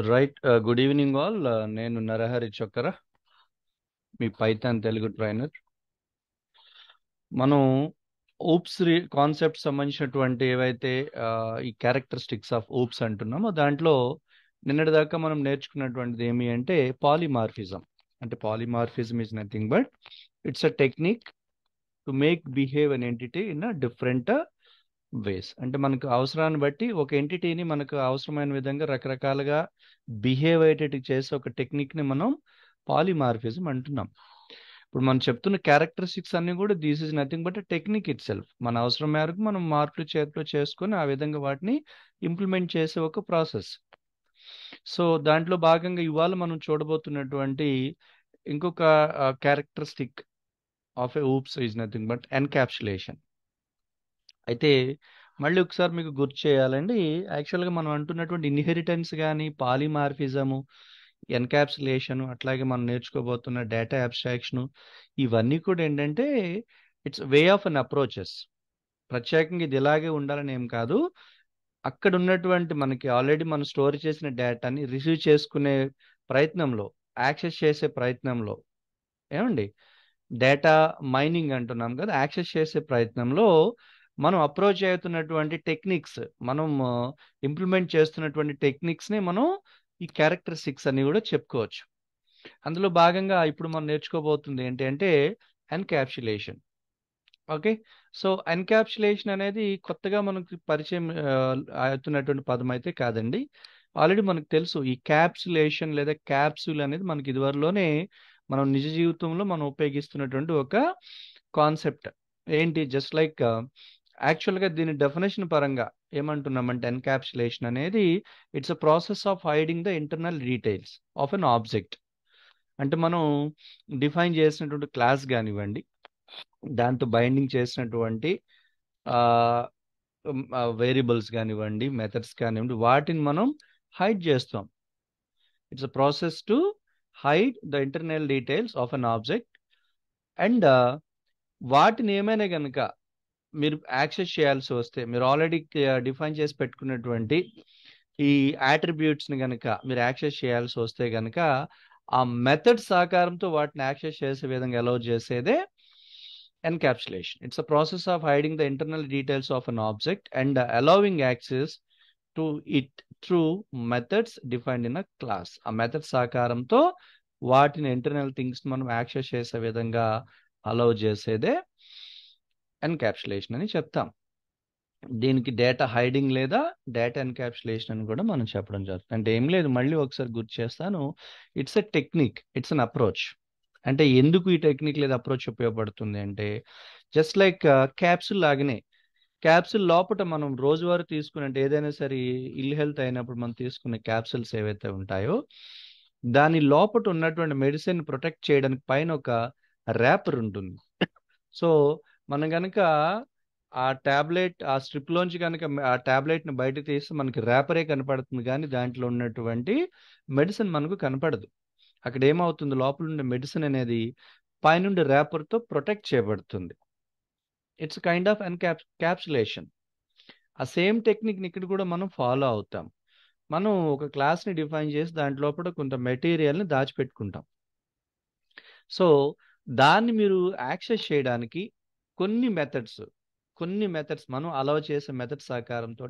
Right. Good evening all. నేను నరహరి చొక్కర, మీ Python Telugu trainer. మనం ops concept సంబంధించినటువంటి ఏవైతే ఈ క్యారెక్టరిస్టిక్స్ ఆఫ్ ఓప్స్ అంటున్నామో దాంట్లో నిన్నటి దాకా మనం నేర్చుకున్నటువంటిది ఏమి అంటే పాలిమార్ఫిజం. అంటే polymorphism is nothing but it's a technique to make behave an entity in a different ways. అంటే మనకు అవసరాన్ని బట్టి ఒక ఎంటిటీని మనకు అవసరమైన విధంగా రకరకాలుగా బిహేవ్ అయ్యేటట్టు చేసే ఒక టెక్నిక్ ని మనం పాలిమార్ఫిజం అంటున్నాం. ఇప్పుడు మనం చెప్తున్న క్యారెక్టరిస్టిక్స్ అన్ని కూడా this is nothing but technique it self. మన అవసరం మేరకు మనం మార్పులు చేర్పులు చేసుకొని ఆ విధంగా వాటిని ఇంప్లిమెంట్ చేసే ఒక ప్రాసెస్. సో దాంట్లో భాగంగా ఇవాళ మనం చూడబోతున్నటువంటి ఇంకొక characteristic of a oops is nothing but encapsulation. అయితే మళ్ళీ ఒకసారి మీకు గుర్తు చేయాలండి, యాక్చువల్గా మనం అంటున్నటువంటి ఇన్హెరిటెన్స్ కానీ పాలిమార్ఫిజము, ఎన్కాప్సులేషను, అట్లాగే మనం నేర్చుకోబోతున్న డేటా అబ్స్ట్రాక్షను, ఇవన్నీ కూడా ఏంటంటే it's way of an approaches. ప్రత్యేకంగా ఇది ఇలాగే ఉండాలని ఏం కాదు. అక్కడ ఉన్నటువంటి మనకి ఆల్రెడీ మనం స్టోర్ చేసిన డేటాని రిసీవ్ చేసుకునే ప్రయత్నంలో, యాక్సెస్ చేసే ప్రయత్నంలో, ఏమండి, డేటా మైనింగ్ అంటున్నాం కదా, యాక్సెస్ చేసే ప్రయత్నంలో మనం అప్రోచ్ అవుతున్నటువంటి టెక్నిక్స్, మనం ఇంప్లిమెంట్ చేస్తున్నటువంటి టెక్నిక్స్ని మనం ఈ క్యారెక్టరిస్టిక్స్ అని కూడా చెప్పుకోవచ్చు. అందులో భాగంగా ఇప్పుడు మనం నేర్చుకోబోతుంది ఏంటి అంటే ఎన్కాప్సులేషన్. ఓకే. సో ఎన్కాప్సులేషన్ అనేది కొత్తగా మనకి పరిచయం అవుతున్నటువంటి పదం అయితే కాదండి. ఆల్రెడీ మనకు తెలుసు ఈ క్యాప్సులేషన్ లేదా క్యాప్సూల్ అనేది మనకి ఇదివరలోనే మనం నిజ జీవితంలో మనం ఉపయోగిస్తున్నటువంటి ఒక కాన్సెప్ట్. ఏంటి, జస్ట్ లైక్ యాక్చువల్గా దీని డెఫినేషన్ పరంగా ఏమంటున్నామంటే ఎన్కాప్సులేషన్ అనేది it's a process of hiding the internal details of an object. అంటే మనం డిఫైన్ చేసినటువంటి క్లాస్ కానివ్వండి, దాంతో బైండింగ్ చేసినటువంటి వేరియబుల్స్ కానివ్వండి, మెథడ్స్ కానివ్వండి, వాటిని మనం హైడ్ చేస్తాం. It's a process to hide the internal details of an object. And వాటిని ఏమైనా కనుక మీరు యాక్సెస్ చేయాల్సి వస్తే, మీరు ఆల్రెడీ డిఫైన్ చేసి పెట్టుకున్నటువంటి ఈ యాట్రిబ్యూట్స్ని కనుక మీరు యాక్సెస్ చేయాల్సి వస్తే కనుక ఆ మెథడ్ సహకారంతో వాటిని యాక్సెస్ చేసే విధంగా అలౌ చేసేదే encapsulation. It's a process of hiding the internal details of an object and allowing access to it through methods defined in a class. ఆ మెథడ్ సహకారంతో వాటిని ఇంటర్నల్ థింగ్స్ మనం యాక్సెస్ చేసే విధంగా అలౌ చేసేదే ఎన్కాప్సులేషన్ అని చెప్తాం. దీనికి డేటా హైడింగ్ లేదా డేటా ఎన్కాప్సులేషన్ అని కూడా మనం చెప్పడం జరుగుతుంది. అంటే ఏం లేదు, మళ్ళీ ఒకసారి గుర్తు చేస్తాను. It's a technique, it's an approach. అంటే ఎందుకు ఈ టెక్నిక్ లేదా అప్రోచ్ ఉపయోగపడుతుంది అంటే జస్ట్ లైక్ క్యాప్సుల్ లాగానే, క్యాప్సుల్ లోపల మనం రోజువారీ తీసుకునే, అంటే ఏదైనా సరే ఇల్ హెల్త్ అయినప్పుడు మనం తీసుకునే క్యాప్సుల్స్ ఏవైతే ఉంటాయో దాని లోపల ఉన్నటువంటి మెడిసిన్ ప్రొటెక్ట్ చేయడానికి పైన ఒక ర్యాపర్ ఉంటుంది. సో మనం కనుక ఆ టాబ్లెట్ ఆ స్ట్రిప్ లోంచి కనుక ఆ టాబ్లెట్ ని బయట తీస్తే మనకి ర్యాపరే కనపడుతుంది, కానీ దాంట్లో ఉన్నటువంటి మెడిసిన్ మనకు కనపడదు. అక్కడ ఏమవుతుంది, లోపల ఉండే మెడిసిన్ అనేది పైనుండి ర్యాపర్ తో ప్రొటెక్ట్ చేయబడుతుంది. It's kind of capsulation. ఆ సేమ్ టెక్నిక్ ని ఇక్కడ కూడా మనం ఫాలో అవుతాం. మనం ఒక క్లాస్ ని డిఫైన్ చేసి దాంట్లో లోపల కొంత మెటీరియల్ ని దాచిపెట్టుకుంటాం. సో దాన్ని మీరు యాక్సెస్ చేయడానికి కొన్ని మెథడ్స్ మనం అలౌ చేసే మెథడ్ సహకారంతో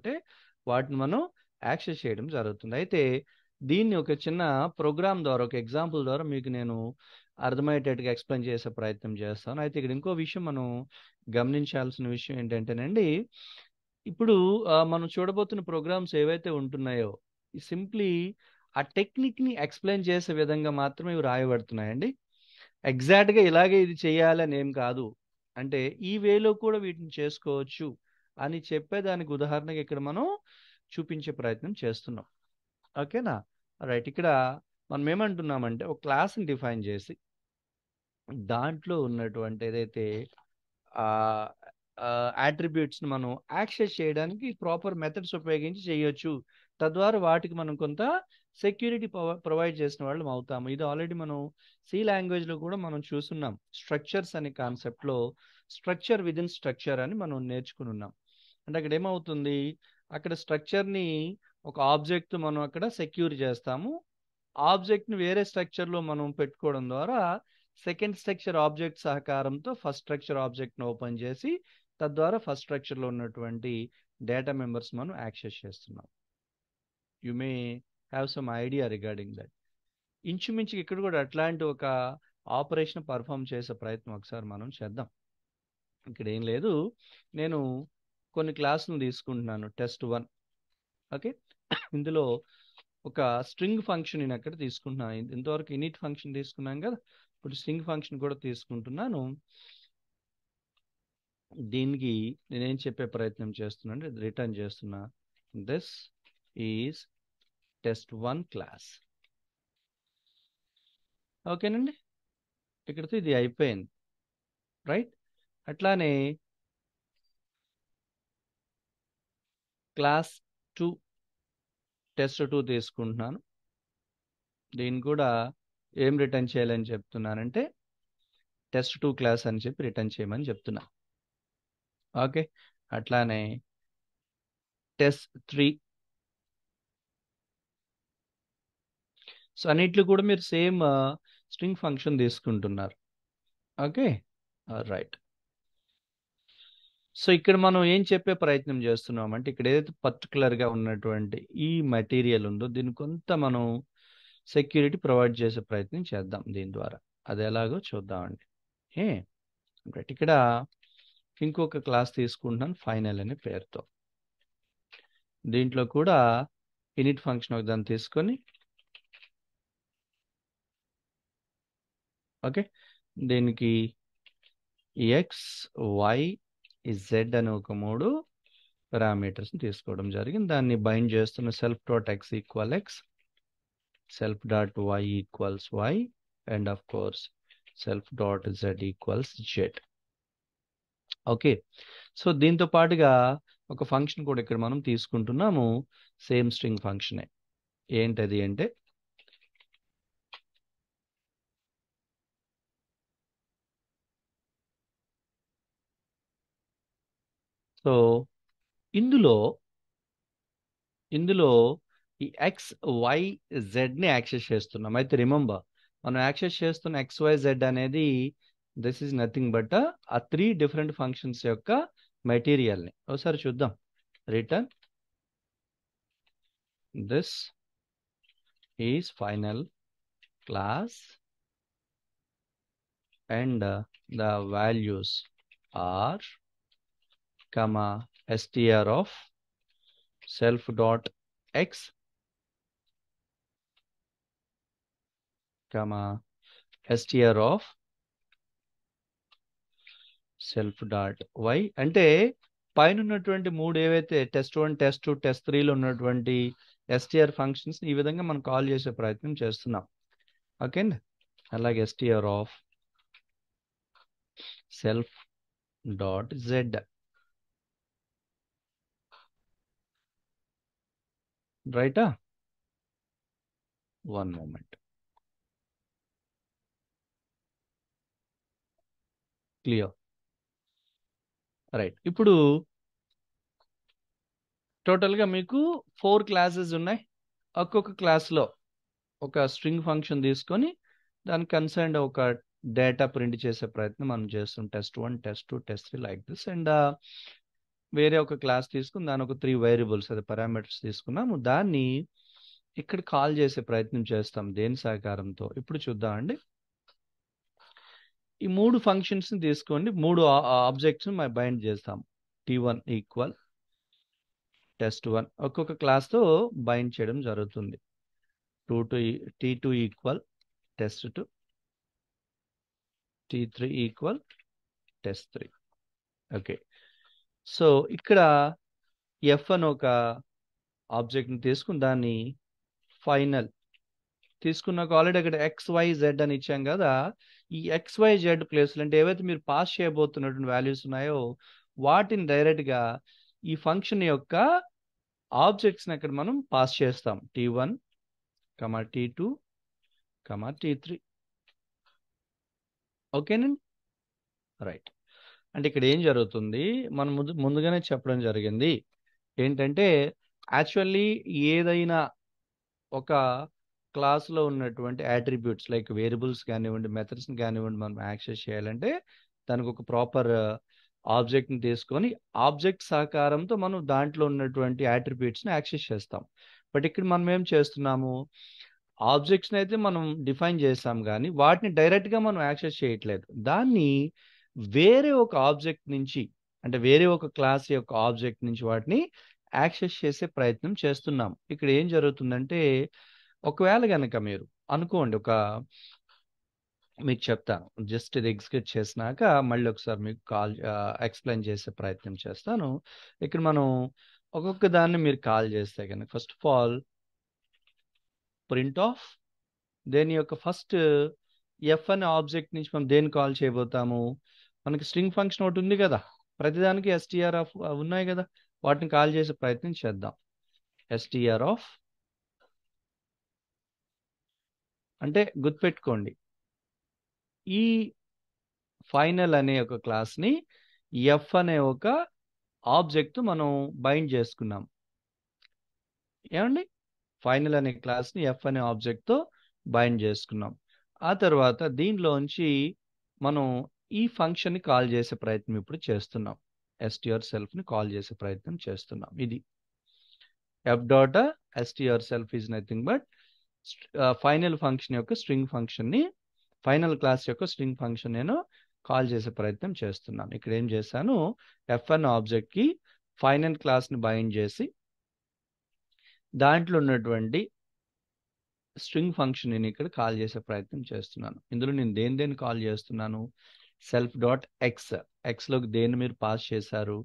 వాటిని మనం యాక్సెస్ చేయడం జరుగుతుంది. అయితే దీన్ని ఒక చిన్న ప్రోగ్రామ్ ద్వారా, ఒక ఎగ్జాంపుల్ ద్వారా మీకు నేను అర్థమయ్యేటట్టుగా ఎక్స్ప్లెయిన్ చేసే ప్రయత్నం చేస్తాను. అయితే ఇక్కడ ఇంకో విషయం మనం గమనించాల్సిన విషయం ఏంటంటేనండి, ఇప్పుడు మనం చూడబోతున్న ప్రోగ్రామ్స్ ఏవైతే ఉంటున్నాయో సింప్లీ ఆ టెక్నిక్ ని ఎక్స్ప్లెయిన్ చేసే విధంగా మాత్రమే ఇవి రాయబడుతున్నాయండి. ఎగ్జాక్ట్ గా ఇలాగే ఇది చేయాలని ఏం కాదు. అంటే ఈ వేలో కూడా వీటిని చేసుకోవచ్చు అని చెప్పేదానికి ఉదాహరణగా ఇక్కడ మనం చూపించే ప్రయత్నం చేస్తున్నాం. ఓకేనా? రైట్. ఇక్కడ మనం ఏమంటున్నామంటే ఒక క్లాస్ని డిఫైన్ చేసి దాంట్లో ఉన్నటువంటి ఏదైతే ఆ అట్రిబ్యూట్స్ని మనం యాక్సెస్ చేయడానికి ప్రాపర్ మెథడ్స్ ఉపయోగించి చేయొచ్చు. తద్వారా వాటికి మనం కొంత సెక్యూరిటీ ప్రొవైడ్ చేసిన వాళ్ళం అవుతాము. ఇది ఆల్రెడీ మనం సి లాంగ్వేజ్లో కూడా మనం చూస్తున్నాం. స్ట్రక్చర్స్ అనే కాన్సెప్ట్లో స్ట్రక్చర్ విదిన్ స్ట్రక్చర్ అని మనం నేర్చుకుని ఉన్నాం. అంటే అక్కడ ఏమవుతుంది, అక్కడ స్ట్రక్చర్ని ఒక ఆబ్జెక్ట్ మనం అక్కడ సెక్యూర్ చేస్తాము. ఆబ్జెక్ట్ని వేరే స్ట్రక్చర్లో మనం పెట్టుకోవడం ద్వారా సెకండ్ స్ట్రక్చర్ ఆబ్జెక్ట్ సహకారంతో ఫస్ట్ స్ట్రక్చర్ ఆబ్జెక్ట్ని ఓపెన్ చేసి తద్వారా ఫస్ట్ స్ట్రక్చర్లో ఉన్నటువంటి డేటా మెంబర్స్ మనం యాక్సెస్ చేస్తున్నాం. You may have some idea regarding that. ఇంచుమించు ఇక్కడ కూడా అట్లాంటి ఒక ఆపరేషన్ పర్ఫామ్ చేసే ప్రయత్నం ఒకసారి మనం చేద్దాం. ఇక్కడ ఏం లేదు, నేను కొన్ని క్లాసులు తీసుకుంటున్నాను, టెస్ట్ 1. ఓకే, ఇందులో ఒక స్ట్రింగ్ ఫంక్షన్ నేను అక్కడ తీసుకుంటున్నాను. ఇంతవరకు ఇనిట్ ఫంక్షన్ తీసుకున్నాం కదా, ఇప్పుడు స్ట్రింగ్ ఫంక్షన్ కూడా తీసుకుంటున్నాను. దీనికి నేనేం చెప్పే ప్రయత్నం చేస్తున్నా అంటే రిటర్న్ చేస్తున్నా, దిస్ ఈజ్ test1 క్లాస్. ఓకేనండి, ఇక్కడితో ఇది అయిపోయింది, రైట్? అట్లానే క్లాస్ 2 test2 తీసుకుంటున్నాను. దీన్ని కూడా ఏం రిటర్న్ చేయాలని చెప్తున్నానంటే test2 క్లాస్ అని చెప్పి రిటర్న్ చేయమని చెప్తున్నా. ఓకే, అట్లానే test3. సో అన్నిట్లో కూడా మీరు సేమ్ స్ట్రింగ్ ఫంక్షన్ తీసుకుంటున్నారు. Okay, right. సో ఇక్కడ మనం ఏం చెప్పే ప్రయత్నం చేస్తున్నాం అంటే ఇక్కడ ఏదైతే పర్టికులర్గా ఉన్నటువంటి ఈ మెటీరియల్ ఉందో దీన్ని కొంత మనం సెక్యూరిటీ ప్రొవైడ్ చేసే ప్రయత్నం చేద్దాం దీని ద్వారా. అది ఎలాగో చూద్దామండి. ఏ రైట్, ఇక్కడ ఇంకొక క్లాస్ తీసుకుంటున్నాను ఫైనల్ అనే పేరుతో. దీంట్లో కూడా ఇనిట్ ఫంక్షన్ ఒక దాన్ని తీసుకొని, ఓకే, దీనికి ఎక్స్ వై జెడ్ అని ఒక 3 పారామీటర్స్ తీసుకోవడం జరిగింది. దాన్ని బైండ్ చేస్తున్న self dot x equal x, self dot y equals y, and of course self dot z equals z. Okay, so దీంతో పాటుగా ఒక ఫంక్షన్ కూడా ఇక్కడ మనం తీసుకుంటున్నాము, సేమ్ స్ట్రింగ్ ఫంక్షనే. ఏంటది అంటే సో ఇందులో ఈ ఎక్స్ వై జెడ్ని యాక్సెస్ చేస్తున్నాం. అయితే రిమెంబర్, మనం యాక్సెస్ చేస్తున్న ఎక్స్ వై జెడ్ అనేది దిస్ ఈజ్ నథింగ్ బట్ ఆ 3 డిఫరెంట్ ఫంక్షన్స్ యొక్క మెటీరియల్ని. ఒకసారి చూద్దాం. Return this is final class and the values are str of self dot x str of self dot y. అంటే పైన ఉన్నటువంటి 3 ఏవైతే test1 test2 test3లో ఉన్నటువంటి str ఫంక్షన్స్ ఈ విధంగా మనం కాల్ చేసే ప్రయత్నం చేస్తున్నాం. ఓకే అండి, అలాగే str of self dot z, రైటా? One moment, clear, right. ఇప్పుడు టోటల్గా మీకు 4 క్లాసెస్ ఉన్నాయి. ఒక్కొక్క క్లాస్లో ఒక స్ట్రింగ్ ఫంక్షన్ తీసుకొని దానికి కన్సర్న్ ఒక డేటా ప్రింట్ చేసే ప్రయత్నం మనం చేస్తాం. test1 test2 test3 like this. And వేరే ఒక క్లాస్ తీసుకుని దాని ఒక 3 వేరియబుల్స్ అదే పారామీటర్స్ తీసుకున్నాము, దాన్ని ఇక్కడ కాల్ చేసే ప్రయత్నం చేస్తాం దేని సహకారంతో. ఇప్పుడు చూద్దామండి. ఈ 3 ఫంక్షన్స్ తీసుకోండి, 3 ఆబ్జెక్ట్స్ బైండ్ చేస్తాం. t1 ఈక్వల్ test1 ఒక్కొక్క క్లాస్తో బైండ్ చేయడం జరుగుతుంది. t2 equal test2, t3 equal test3. Okay, so ఇక్కడ ఎఫ్ అని ఒక ఆబ్జెక్ట్ని తీసుకుని దాన్ని ఫైనల్ తీసుకున్నాక ఆల్రెడీ అక్కడ XYZ అని ఇచ్చాం కదా, ఈ XYZ ప్లేస్లు అంటే ఏవైతే మీరు పాస్ చేయబోతున్నటువంటి వాల్యూస్ ఉన్నాయో వాటిని డైరెక్ట్గా ఈ ఫంక్షన్ యొక్క ఆబ్జెక్ట్స్ని అక్కడ మనం పాస్ చేస్తాం. t1, t2, t3. ఓకేనండి, రైట్. అంటే ఇక్కడ ఏం జరుగుతుంది, మనం ముందుగానే చెప్పడం జరిగింది ఏంటంటే యాక్చువల్లీ ఏదైనా ఒక క్లాస్లో ఉన్నటువంటి యాట్రిబ్యూట్స్ లైక్ వేరియబుల్స్ కానివ్వండి, మెథడ్స్ని కానివ్వండి, మనం యాక్సెస్ చేయాలంటే దానికి ఒక ప్రాపర్ ఆబ్జెక్ట్ని తీసుకొని ఆబ్జెక్ట్ సహకారంతో మనం దాంట్లో ఉన్నటువంటి యాట్రిబ్యూట్స్ని యాక్సెస్ చేస్తాం. బట్ ఇక్కడ మనం ఏం చేస్తున్నాము, ఆబ్జెక్ట్స్ని అయితే మనం డిఫైన్ చేస్తాం కానీ వాటిని డైరెక్ట్గా మనం యాక్సెస్ చేయట్లేదు. దాన్ని వేరే ఒక ఆబ్జెక్ట్ నుంచి, అంటే వేరే ఒక క్లాస్ యొక్క ఆబ్జెక్ట్ నుంచి వాటిని యాక్సెస్ చేసే ప్రయత్నం చేస్తున్నాం. ఇక్కడ ఏం జరుగుతుందంటే, ఒకవేళ కనుక మీరు అనుకోండి, మీకు చెప్తాను, జస్ట్ ఇది ఎగ్జిక్యూట్ చేసినాక మళ్ళీ ఒకసారి మీకు ఎక్స్ప్లెయిన్ చేసే ప్రయత్నం చేస్తాను. ఇక్కడ మనం ఒక్కొక్క దాన్ని మీరు కాల్ చేస్తే కనుక first of all print of, దేని యొక్క ఫస్ట్ ఎఫ్ అనే ఆబ్జెక్ట్ నుంచి మనం దేన్ని కాల్ చేయబోతాము, మనకి స్ట్రింగ్ ఫంక్షన్ ఒకటి ఉంది కదా, ప్రతిదానికి ఎస్టీఆర్ ఆఫ్ ఉన్నాయి కదా, వాటిని కాల్ చేసే ప్రయత్నం చేద్దాం. ఎస్టీఆర్ ఆఫ్ అంటే గుర్తుపెట్టుకోండి, ఈ ఫైనల్ అనే ఒక క్లాస్ని ఎఫ్ అనే ఒక ఆబ్జెక్ట్ మనం బైండ్ చేసుకున్నాం. ఏమండి, ఫైనల్ అనే క్లాస్ని ఎఫ్ అనే ఆబ్జెక్ట్తో బైండ్ చేసుకున్నాం. ఆ తర్వాత దీనిలోంచి మనం ఈ ఫంక్షన్ని కాల్ చేసే ప్రయత్నం ఇప్పుడు చేస్తున్నాం. str సెల్ఫ్ని కాల్ చేసే ప్రయత్నం చేస్తున్నాం. ఇది F dot str self is nothing but final function యొక్క స్ట్రింగ్ ఫంక్షన్ని, ఫైనల్ క్లాస్ యొక్క స్ట్రింగ్ ఫంక్షన్ నేను కాల్ చేసే ప్రయత్నం చేస్తున్నాను. ఇక్కడ ఏం చేశాను, ఎఫ్ అనే ఆబ్జెక్ట్కి ఫైనల్ క్లాస్ని బైండ్ చేసి దాంట్లో ఉన్నటువంటి స్ట్రింగ్ ఫంక్షన్ నేను ఇక్కడ కాల్ చేసే ప్రయత్నం చేస్తున్నాను. ఇందులో నేను దేని కాల్ చేస్తున్నాను, సెల్ఫ్ డాట్ ఎక్స్, ఎక్స్లోకి దేన్ని మీరు పాస్ చేశారు,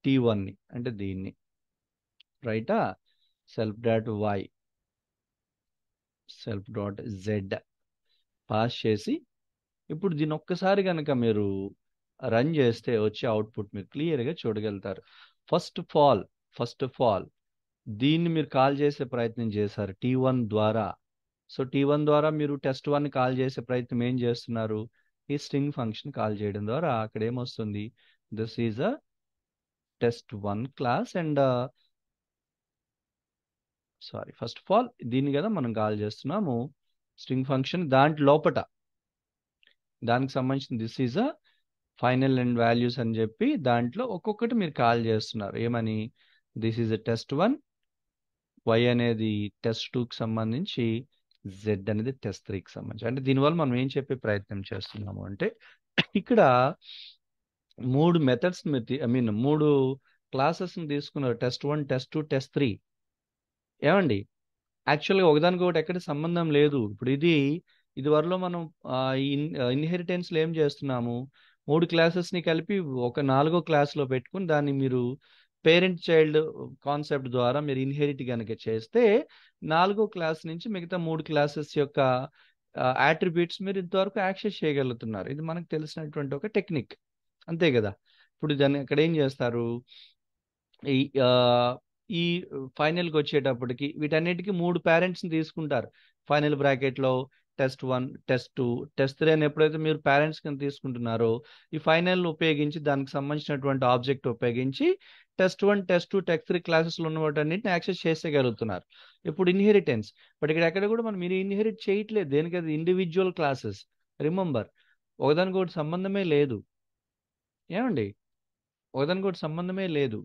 T1ని, అంటే దీన్ని, రైటా, self dot y, self dot z pass చేసి ఇప్పుడు దీన్ని ఒక్కసారి కనుక మీరు రన్ చేస్తే వచ్చే అవుట్పుట్ మీరు క్లియర్గా చూడగలుగుతారు. ఫస్ట్ ఆఫ్ ఆల్ దీన్ని మీరు కాల్ చేసే ప్రయత్నం చేశారు T1 ద్వారా. సో T1 ద్వారా మీరు test1ని కాల్ చేసే ప్రయత్నం ఏం చేస్తున్నారు, ఈ స్ట్రింగ్ ఫంక్షన్ కాల్ చేయడం ద్వారా అక్కడ ఏమొస్తుంది, this is a test1 class and sorry first of all దీన్ని కదా మనం కాల్ చేస్తున్నాము స్ట్రింగ్ ఫంక్షన్, దాంట్లో లోపట దానికి సంబంధించిన this is a final and values అని చెప్పి దాంట్లో ఒక్కొక్కటి మీరు కాల్ చేస్తున్నారు. ఏమని, this is a test1, why అనేది test2కి సంబంధించి, జెడ్ అనేది test3కి సంబంధించి. అంటే దీనివల్ల మనం ఏం చెప్పే ప్రయత్నం చేస్తున్నాము అంటే, ఇక్కడ 3 మెథడ్స్ మీరు 3 క్లాసెస్ని తీసుకున్నారు, test1, test2, test3. ఏమండి, యాక్చువల్గా ఒకదానికి ఒకటి ఎక్కడ సంబంధం లేదు. ఇప్పుడు ఇది వరలో మనం ఇన్హెరిటెన్స్లో ఏం చేస్తున్నాము, 3 క్లాసెస్ని కలిపి ఒక 4వ క్లాస్లో పెట్టుకుని దాన్ని మీరు పేరెంట్ చైల్డ్ కాన్సెప్ట్ ద్వారా మీరు ఇన్హెరిట్ కనుక చేస్తే 4వ క్లాస్ నుంచి మిగతా 3 క్లాసెస్ యొక్క యాట్రిబ్యూట్స్ మీరు ఇంతవరకు యాక్సెస్ చేయగలుగుతున్నారు. ఇది మనకు తెలిసినటువంటి ఒక టెక్నిక్, అంతే కదా. ఇప్పుడు దాన్ని అక్కడ ఏం చేస్తారు, ఈ ఫైనల్కి వచ్చేటప్పటికి వీటన్నిటికీ 3 పేరెంట్స్ని తీసుకుంటారు. ఫైనల్ బ్రాకెట్లో test1, test2, test3 అని ఎప్పుడైతే మీరు పేరెంట్స్ కింద తీసుకుంటున్నారో, ఈ ఫైనల్ ఉపయోగించి దానికి సంబంధించినటువంటి ఆబ్జెక్ట్ ఉపయోగించి test1, test2, test3 క్లాసెస్లో ఉన్న వాటన్నిటిని యాక్సెస్ చేసేయగలుగుతున్నారు. ఇప్పుడు ఇన్హెరిటెన్స్, బట్ ఇక్కడ ఎక్కడ కూడా మనం మీరు ఇన్హెరిట్ చేయట్లేదు, దేనికది ఇండివిజువల్ క్లాసెస్. రిమెంబర్, ఒకదానికొకటి సంబంధమే లేదు. ఏమండి, ఒకదానికొకటి సంబంధమే లేదు.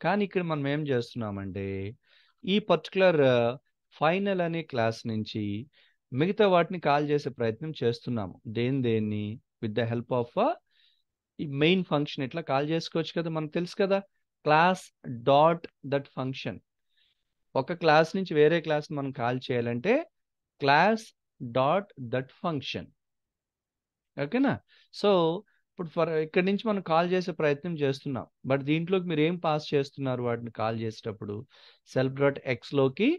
కానీ ఇక్కడ మనం ఏం చేస్తున్నామంటే, ఈ పర్టికులర్ ఫైనల్ అనే క్లాస్ నుంచి మిగతా వాటిని కాల్ చేసే ప్రయత్నం చేస్తున్నాము. దేన్ని విత్ ద హెల్ప్ ఆఫ్ ఈ మెయిన్ ఫంక్షన్ ఇట్లా కాల్ చేసుకోవచ్చు కదా, మనకు తెలుసు కదా, క్లాస్ డాట్ దట్ ఫంక్షన్. ఒక క్లాస్ నుంచి వేరే క్లాస్ మనం కాల్ చేయాలంటే క్లాస్ డాట్ దట్ ఫంక్షన్, ఓకేనా. సో ఇప్పుడు ఇక్కడి నుంచి మనం కాల్ చేసే ప్రయత్నం చేస్తున్నాం, బట్ దీంట్లోకి మీరు ఏం పాస్ చేస్తున్నారు, వాటిని కాల్ చేసేటప్పుడు సెల్ఫ్ డాట్ ఎక్స్లోకి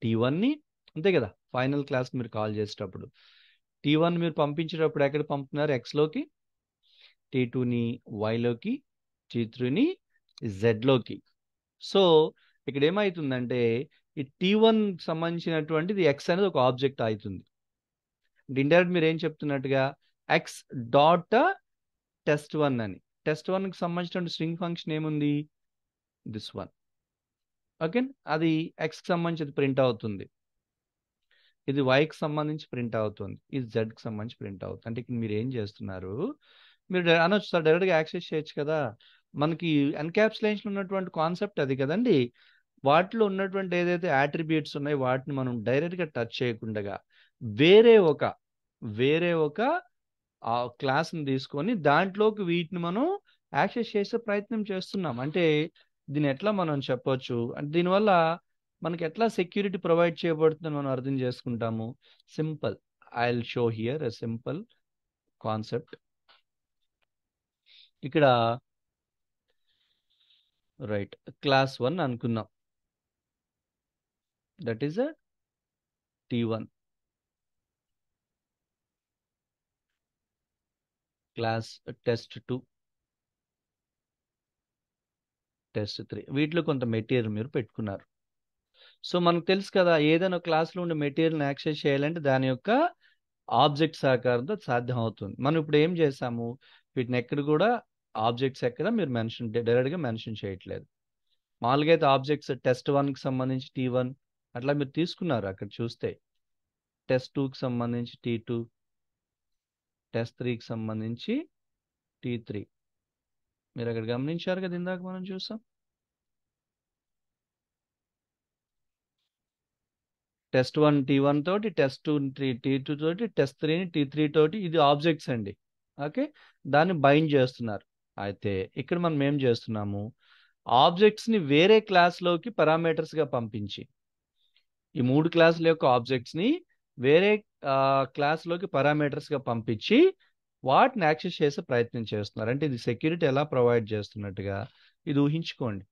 T1ని, అంతే కదా, ఫైనల్ క్లాస్ మీరు కాల్ చేసేటప్పుడు T1 మీరు పంపించేటప్పుడు ఎక్కడ పంపుతున్నారు, ఎక్స్లోకి, T2ని వైలోకి, T3ని జెడ్లోకి. సో ఇక్కడ ఏమవుతుందంటే, ఈ T1 సంబంధించినటువంటిది ఎక్స్ అనేది ఒక ఆబ్జెక్ట్ అవుతుంది. ఇండైరెక్ట్ మీరు ఏం చెప్తున్నట్టుగా ఎక్స్ డాట్ test1 అని, test1కి సంబంధించిన స్ట్రింగ్ ఫంక్షన్ ఏముంది, దిస్ వన్. ఓకే, అది ఎక్స్కి సంబంధించి ప్రింట్ అవుతుంది, ఇది వైకి సంబంధించి ప్రింట్ అవుతుంది, ఇది జెడ్కి సంబంధించి ప్రింట్ అవుతుంది. అంటే ఇక్కడ మీరు ఏం చేస్తున్నారు, మీరు అనొచ్చు సార్ డైరెక్ట్గా యాక్సెస్ చేయొచ్చు కదా, మనకి ఎన్క్యాప్సులేషన్ ఉన్నటువంటి కాన్సెప్ట్ అది కదండి. వాటిలో ఉన్నటువంటి ఏదైతే యాట్రిబ్యూట్స్ ఉన్నాయో వాటిని మనం డైరెక్ట్గా టచ్ చేయకుండా వేరే ఒక ఆ క్లాస్ని తీసుకొని దాంట్లోకి వీటిని మనం యాక్సెస్ చేసే ప్రయత్నం చేస్తున్నాం. అంటే దీన్ని ఎట్లా మనం చెప్పొచ్చు అంటే దీనివల్ల మనకి ఎట్లా సెక్యూరిటీ ప్రొవైడ్ చేయబడుతుందని మనం అర్థం చేసుకుంటాము. Simple, I will show here a simple concept. ఇక్కడ రైట్ క్లాస్ 1 అనుకుందాం, that is a T1, class test 2, test 3, వీటిలో కొంత మెటీరియల్ మీరు పెట్టుకున్నారు. సో మనకు తెలుసు కదా, ఏదైనా క్లాస్లో ఉండే మెటీరియల్ని యాక్సెస్ చేయాలంటే దాని యొక్క ఆబ్జెక్ట్ సహకారంతో సాధ్యం అవుతుంది. మనం ఇప్పుడు ఏం చేసాము, వీటిని ఎక్కడ కూడా ఆబ్జెక్ట్స్ ఎక్కడ మీరు డైరెక్ట్గా మెన్షన్ చేయట్లేదు. మామూలుగా అయితే ఆబ్జెక్ట్స్ టెస్ట్ 1కి సంబంధించి T1 అట్లా మీరు తీసుకున్నారు. అక్కడ చూస్తే టెస్ట్ 2కి సంబంధించి T2, టెస్ట్ 3కి సంబంధించి T3, మీరు అక్కడ గమనించారు కదా, ఇందాక మనం చూసాం. టెస్ట్ 1 T1 తోటి, టెస్ట్ 2 T2 తోటి, టెస్ట్ 3ని T3 తోటి, ఇది ఆబ్జెక్ట్స్ అండి. ఓకే, దాన్ని బైండ్ చేస్తున్నారు. అయితే ఇక్కడ మనం ఏం చేస్తున్నాము, ఆబ్జెక్ట్స్ని వేరే క్లాస్లోకి పారామీటర్స్గా పంపించి, ఈ 3 క్లాసుల యొక్క ఆబ్జెక్ట్స్ని వేరే క్లాస్లోకి పారామీటర్స్గా పంపించి వాటిని యాక్సెస్ చేసే ప్రయత్నం చేస్తున్నారు. అంటే ఇది సెక్యూరిటీ ఎలా ప్రొవైడ్ చేస్తున్నట్టుగా ఇది ఊహించుకోండి.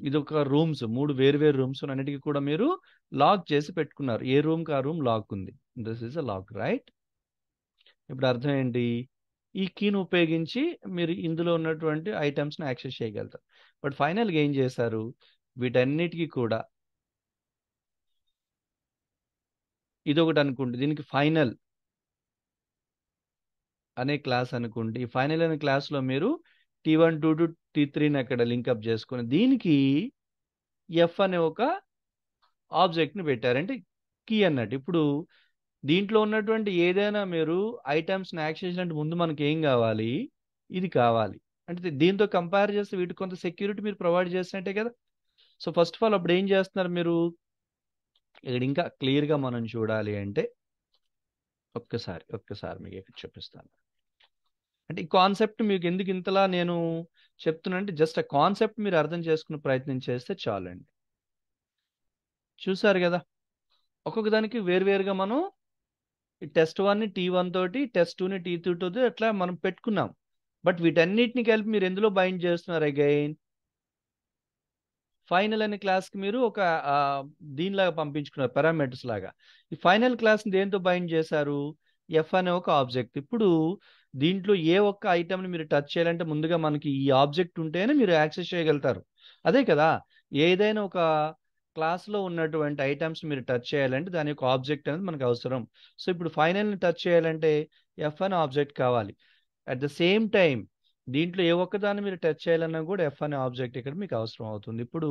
ఇది ఒక రూమ్స్, 3 వేరు రూమ్స్ అన్నిటికీ కూడా మీరు లాక్ చేసి పెట్టుకున్నారు. ఏ రూమ్కి ఆ రూమ్ లాక్ ఉంది. This is a lock, right? ఇప్పుడు అర్థం ఏంటి, ఈ కీని ఉపయోగించి మీరు ఇందులో ఉన్నటువంటి ఐటమ్స్ని యాక్సెస్ చేయగలుగుతారు. బట్ ఫైనల్గా ఏం చేశారు, వీటన్నిటికీ కూడా ఇదొకటి అనుకోండి, దీనికి ఫైనల్ అనే క్లాస్ అనుకోండి. ఈ ఫైనల్ అనే క్లాస్లో మీరు T1 T2 T3ని అక్కడ లింకప్ చేసుకొని దీనికి ఎఫ్ అనే ఒక ఆబ్జెక్ట్ని పెట్టారంటే కీ అన్నట్టు. ఇప్పుడు దీంట్లో ఉన్నటువంటి ఏదైనా మీరు ఐటమ్స్ని యాక్సెస్ చేసినట్టు ముందు మనకి ఏం కావాలి, ఇది కావాలి. అంటే దీంతో కంపేర్ చేస్తే వీటికి కొంత సెక్యూరిటీ మీరు ప్రొవైడ్ చేసినట్టే కదా. సో ఫస్ట్ ఆఫ్ ఆల్ అప్పుడు ఏం చేస్తున్నారు మీరు, ఇక్కడ ఇంకా క్లియర్గా మనం చూడాలి అంటే ఒక్కసారి మీకు ఇక్కడ చూపిస్తాను. అంటే ఈ కాన్సెప్ట్ మీకు ఎందుకు ఇంతలా నేను చెప్తున్నానంటే జస్ట్ ఆ కాన్సెప్ట్ మీరు అర్థం చేసుకునే ప్రయత్నం చేస్తే చాలండి. చూసారు కదా, ఒక్కొక్క దానికి వేరువేరుగా మనం ఈ టెస్ట్ 1ని T1 తోటి, టెస్ట్ 2ని T2 తోటి అట్లా మనం పెట్టుకున్నాం. బట్ వీటన్నిటిని కలిపి మీరు ఎందులో బైండ్ చేస్తున్నారు, అగైన్ ఫైనల్ అనే క్లాస్కి మీరు ఒక దీనిలాగా పంపించుకున్నారు, పారామీటర్స్ లాగా. ఈ ఫైనల్ క్లాస్ని దేంతో బైండ్ చేశారు, ఎఫ్ అనే ఒక ఆబ్జెక్ట్. ఇప్పుడు దీంట్లో ఏ ఒక్క ఐటమ్ని మీరు టచ్ చేయాలంటే ముందుగా మనకి ఈ ఆబ్జెక్ట్ ఉంటేనే మీరు యాక్సెస్ చేయగలుగుతారు. అదే కదా, ఏదైనా ఒక క్లాస్లో ఉన్నటువంటి ఐటమ్స్ మీరు టచ్ చేయాలంటే దాని యొక్క ఆబ్జెక్ట్ అనేది మనకు అవసరం. సో ఇప్పుడు ఫైనల్ని టచ్ చేయాలంటే ఎఫ్ అనే ఆబ్జెక్ట్ కావాలి. అట్ ద సేమ్ టైం దీంట్లో ఏ ఒక్కదాన్ని మీరు టచ్ చేయాలన్నా కూడా ఎఫ్ అనే ఆబ్జెక్ట్ ఇక్కడ మీకు అవసరం అవుతుంది. ఇప్పుడు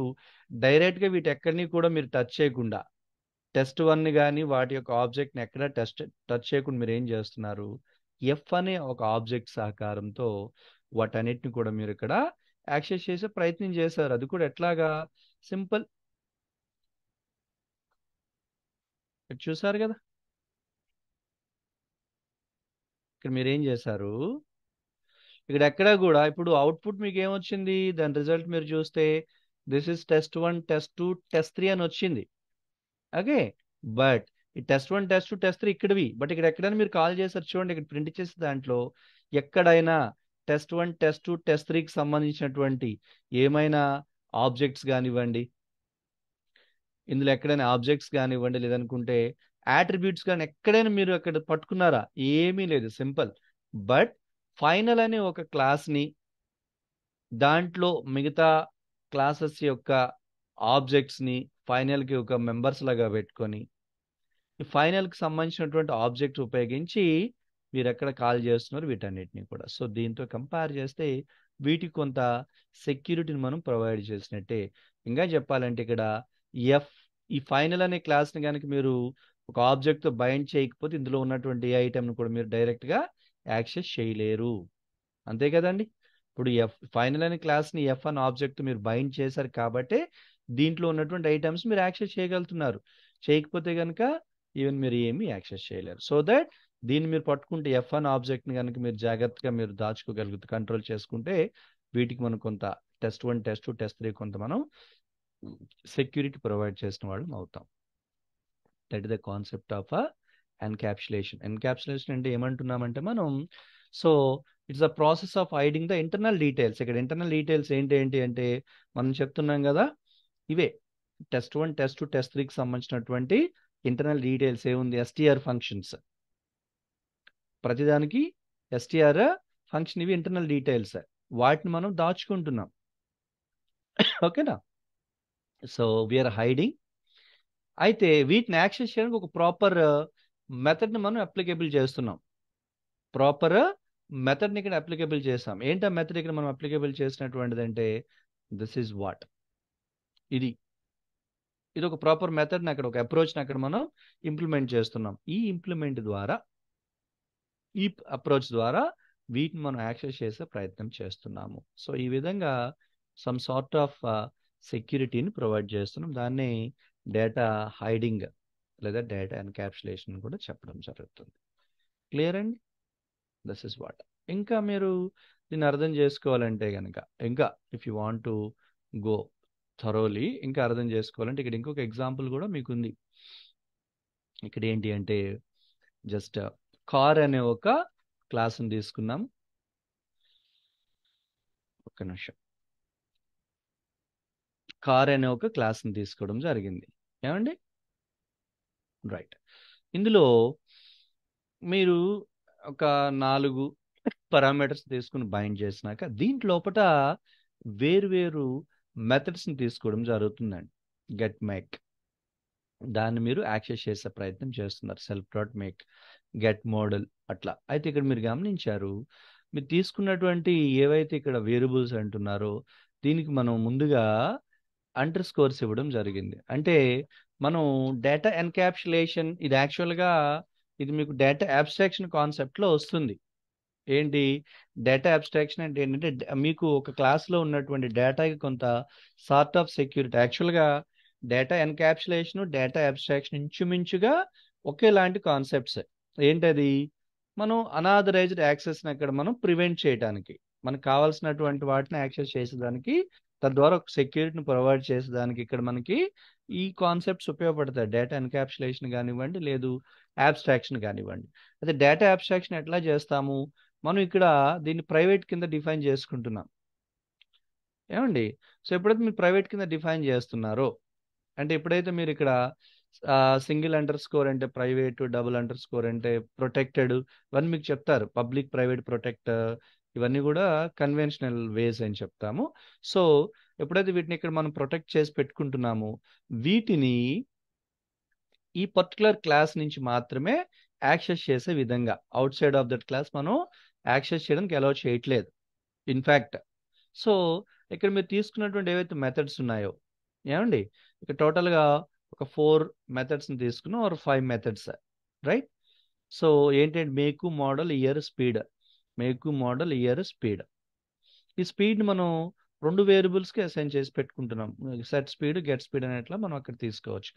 డైరెక్ట్గా వీటెక్కడిని కూడా మీరు టచ్ చేయకుండా టెస్ట్ 1ని కానీ వాటి యొక్క ఆబ్జెక్ట్ని ఎక్కడ టచ్ చేయకుండా మీరు ఏం చేస్తున్నారు, ఎఫ్ అనే ఒక ఆబ్జెక్ట్ సహకారంతో వాటన్నిటిని కూడా మీరు ఇక్కడ యాక్సెస్ చేసే ప్రయత్నం చేశారు. అది కూడా ఎట్లాగా, సింపుల్, చూసారు కదా. ఇక్కడ మీరు ఏం చేశారు, ఇక్కడ ఎక్కడా కూడా ఇప్పుడు అవుట్పుట్ మీకు ఏమొచ్చింది, దాని రిజల్ట్ మీరు చూస్తే this is test 1 test 2 test 3 అని వచ్చింది. ఓకే, బట్ ఈ టెస్ట్ 1 టెస్ట్ 2 టెస్ట్ 3 ఇక్కడవి, బట్ ఇక్కడ ఎక్కడైనా మీరు కాల్ చేశారు చూడండి, ఇక్కడ ప్రింట్ చేసే దాంట్లో ఎక్కడైనా టెస్ట్ 1 టెస్ట్ 2 టెస్ట్ 3కి సంబంధించినటువంటి ఏమైనా ఆబ్జెక్ట్స్ కానివ్వండి, ఇందులో ఎక్కడైనా ఆబ్జెక్ట్స్ కానివ్వండి, లేదనుకుంటే యాట్రిబ్యూట్స్ కానీ ఎక్కడైనా మీరు అక్కడ పట్టుకున్నారా, ఏమీ లేదు, సింపుల్. బట్ ఫైనల్ అనే ఒక క్లాస్ని దాంట్లో మిగతా క్లాసెస్ యొక్క ఆబ్జెక్ట్స్ని ఫైనల్కి ఒక మెంబర్స్ లాగా పెట్టుకొని ఈ ఫైనల్కి సంబంధించినటువంటి ఆబ్జెక్ట్ ఉపయోగించి మీరు ఎక్కడ కాల్ చేస్తున్నారు వీటన్నిటిని కూడా. సో దీంతో కంపేర్ చేస్తే వీటికి కొంత సెక్యూరిటీని మనం ప్రొవైడ్ చేసినట్టే. ఇంకా చెప్పాలంటే ఇక్కడ ఎఫ్ ఈ ఫైనల్ అనే క్లాస్ని కనుక మీరు ఒక ఆబ్జెక్ట్తో బైండ్ చేయకపోతే ఇందులో ఉన్నటువంటి ఏ ఐటెంను కూడా మీరు డైరెక్ట్గా యాక్సెస్ చేయలేరు. అంతే కదండి. ఇప్పుడు ఫైనల్ అనే క్లాస్ని ఎఫ్ అనే ఆబ్జెక్ట్ మీరు బైండ్ చేశారు కాబట్టి దీంట్లో ఉన్నటువంటి ఐటమ్స్ మీరు యాక్సెస్ చేయగలుగుతున్నారు. చేయకపోతే కనుక ఈవెన్ మీరు ఏమీ యాక్సెస్ చేయలేరు. సో దట్ దీన్ని మీరు పట్టుకుంటే ఎఫ్ అనే ఆబ్జెక్ట్ని కనుక మీరు జాగ్రత్తగా మీరు దాచుకోగలుగుతూ కంట్రోల్ చేసుకుంటే వీటికి మనం కొంత టెస్ట్ 1 టెస్ట్ 2 టెస్ట్ 3 కొంత మనం సెక్యూరిటీ ప్రొవైడ్ చేసిన వాళ్ళం అవుతాం. That is the concept of encapsulation. Encapsulation అంటే ఏమంటున్నామంటే మనం so it's a process of hiding the internal details. ఇక్కడ ఇంటర్నల్ డీటెయిల్స్ ఏంటి అంటే మనం చెప్తున్నాం కదా, ఇవే టెస్ట్ 1 టెస్ట్ 2 టెస్ట్ 3కి సంబంధించినటువంటి ఇంటర్నల్ డీటెయిల్స్ ఏముంది, ఎస్టీఆర్ ఫంక్షన్స్. ప్రతిదానికి ఎస్టీఆర్ ఫంక్షన్, ఇవి ఇంటర్నల్ డీటెయిల్స్. వాటిని మనం దాచుకుంటున్నాం. ఓకేనా. So we are hiding. అయితే వీటిని యాక్సెస్ చేయడానికి ఒక ప్రాపర్ మెథడ్ని మనం అప్లికేబుల్ చేస్తున్నాం. ప్రాపర్ మెథడ్ని ఇక్కడ అప్లికేబుల్ చేస్తాం. ఏంటి ఆ మెథడ్ ఇక్కడ మనం అప్లికేబుల్ చేసినటువంటిది అంటే దిస్ ఈజ్ వాట్. ఇది ఒక ప్రాపర్ మెథడ్ని అక్కడ ఒక అప్రోచ్ని అక్కడ మనం ఇంప్లిమెంట్ చేస్తున్నాం. ఈ ఇంప్లిమెంట్ ద్వారా ఈ అప్రోచ్ ద్వారా వీటిని మనం యాక్సెస్ చేసే ప్రయత్నం చేస్తున్నాము. సో ఈ విధంగా సమ్ సార్ట్ ఆఫ్ సెక్యూరిటీని ప్రొవైడ్ చేస్తున్నాం. దాన్ని డేటా హైడింగ్ లేదా డేటా ఎన్క్యాప్సులేషన్ కూడా చెప్పడం జరుగుతుంది. క్లియర్ అండి. This is what. ఇంకా మీరు దీన్ని అర్థం చేసుకోవాలంటే కనుక, ఇంకా if you want to go thoroughly, ఇంకా అర్థం చేసుకోవాలంటే ఇక్కడ ఇంకొక ఎగ్జాంపుల్ కూడా మీకు ఉంది. ఇక్కడ ఏంటి అంటే జస్ట్ కార్ అనే ఒక క్లాస్ని తీసుకున్నాం. ఒక్క నిమిషం. కార్ అనే ఒక క్లాస్ని తీసుకోవడం జరిగింది. ఏమండి. రైట్. ఇందులో మీరు ఒక 4 పారామీటర్స్ తీసుకుని బైండ్ చేసినాక దీంట్లోపట వేరు మెథడ్స్ని తీసుకోవడం జరుగుతుందండి. గెట్ మేక్, దాన్ని మీరు యాక్సెస్ చేసే ప్రయత్నం చేస్తున్నారు. Self dot make, get model అట్లా. అయితే ఇక్కడ మీరు గమనించారు, మీరు తీసుకున్నటువంటి ఏవైతే ఇక్కడ వేరియబుల్స్ అంటున్నారో దీనికి మనం ముందుగా అండర్ స్కోర్స్ ఇవ్వడం జరిగింది. అంటే మనం డేటా ఎన్క్యాప్సులేషన్, ఇది యాక్చువల్గా ఇది మీకు డేటా అబ్స్ట్రాక్షన్ కాన్సెప్ట్లో వస్తుంది. ఏంటి డేటా అబ్స్ట్రాక్షన్ అంటే ఏంటంటే మీకు ఒక క్లాస్లో ఉన్నటువంటి డేటాకి కొంత సార్ట్ ఆఫ్ సెక్యూరిటీ. యాక్చువల్గా డేటా ఎన్క్యాప్సులేషన్, డేటా అబ్స్ట్రాక్షన్ ఇంచుమించుగా ఒకేలాంటి కాన్సెప్ట్స్. ఏంటది, మనం అనాథరైజ్డ్ యాక్సెస్ని అక్కడ మనం ప్రివెంట్ చేయడానికి, మనకు కావాల్సినటువంటి వాటిని యాక్సెస్ చేసేదానికి, తద్వారా ఒక సెక్యూరిటీని ప్రొవైడ్ చేసేదానికి ఇక్కడ మనకి ఈ కాన్సెప్ట్స్ ఉపయోగపడతాయి. డేటా ఎన్క్యాప్సులేషన్ కానివ్వండి, లేదు అబ్స్ట్రాక్షన్ కానివ్వండి. అయితే డేటా అబ్స్ట్రాక్షన్ ఎట్లా చేస్తాము, మనం ఇక్కడ దీన్ని ప్రైవేట్ కింద డిఫైన్ చేసుకుంటున్నాం. ఏమండి. సో ఎప్పుడైతే మీరు ప్రైవేట్ కింద డిఫైన్ చేస్తున్నారో, అంటే ఎప్పుడైతే మీరు ఇక్కడ సింగిల్ అండర్ స్కోర్ అంటే ప్రైవేట్, డబుల్ అండర్ స్కోర్ అంటే ప్రొటెక్టెడ్, ఇవన్నీ మీకు చెప్తారు. పబ్లిక్, ప్రైవేట్, ప్రొటెక్ట్, ఇవన్నీ కూడా కన్వెన్షనల్ వేస్ అని చెప్తాము. సో ఎప్పుడైతే వీటిని ఇక్కడ మనం ప్రొటెక్ట్ చేసి పెట్టుకుంటున్నామో వీటిని ఈ పర్టికులర్ క్లాస్ నుంచి మాత్రమే యాక్సెస్ చేసే విధంగా, out side of that class మనం యాక్సెస్ చేయడానికి అలౌ చేయట్లేదు ఇన్ఫ్యాక్ట్. సో ఇక్కడ మీరు తీసుకున్నటువంటి ఏవైతే మెథడ్స్ ఉన్నాయో, ఏమండి, ఇక్కడ టోటల్గా ఒక 4 మెథడ్స్ని తీసుకున్నాం, ఆర్ 5 మెథడ్స్, రైట్. సో ఏంటంటే మేకు, మోడల్, ఇయర్, స్పీడ్. మేకు, మోడల్, ఇయర్, స్పీడ్. ఈ స్పీడ్ మనం 2 వేరియబుల్స్కి అసైన్ చేసి పెట్టుకుంటున్నాం. సెట్ స్పీడ్, గెట్ స్పీడ్ అనేట్లా మనం అక్కడ తీసుకోవచ్చు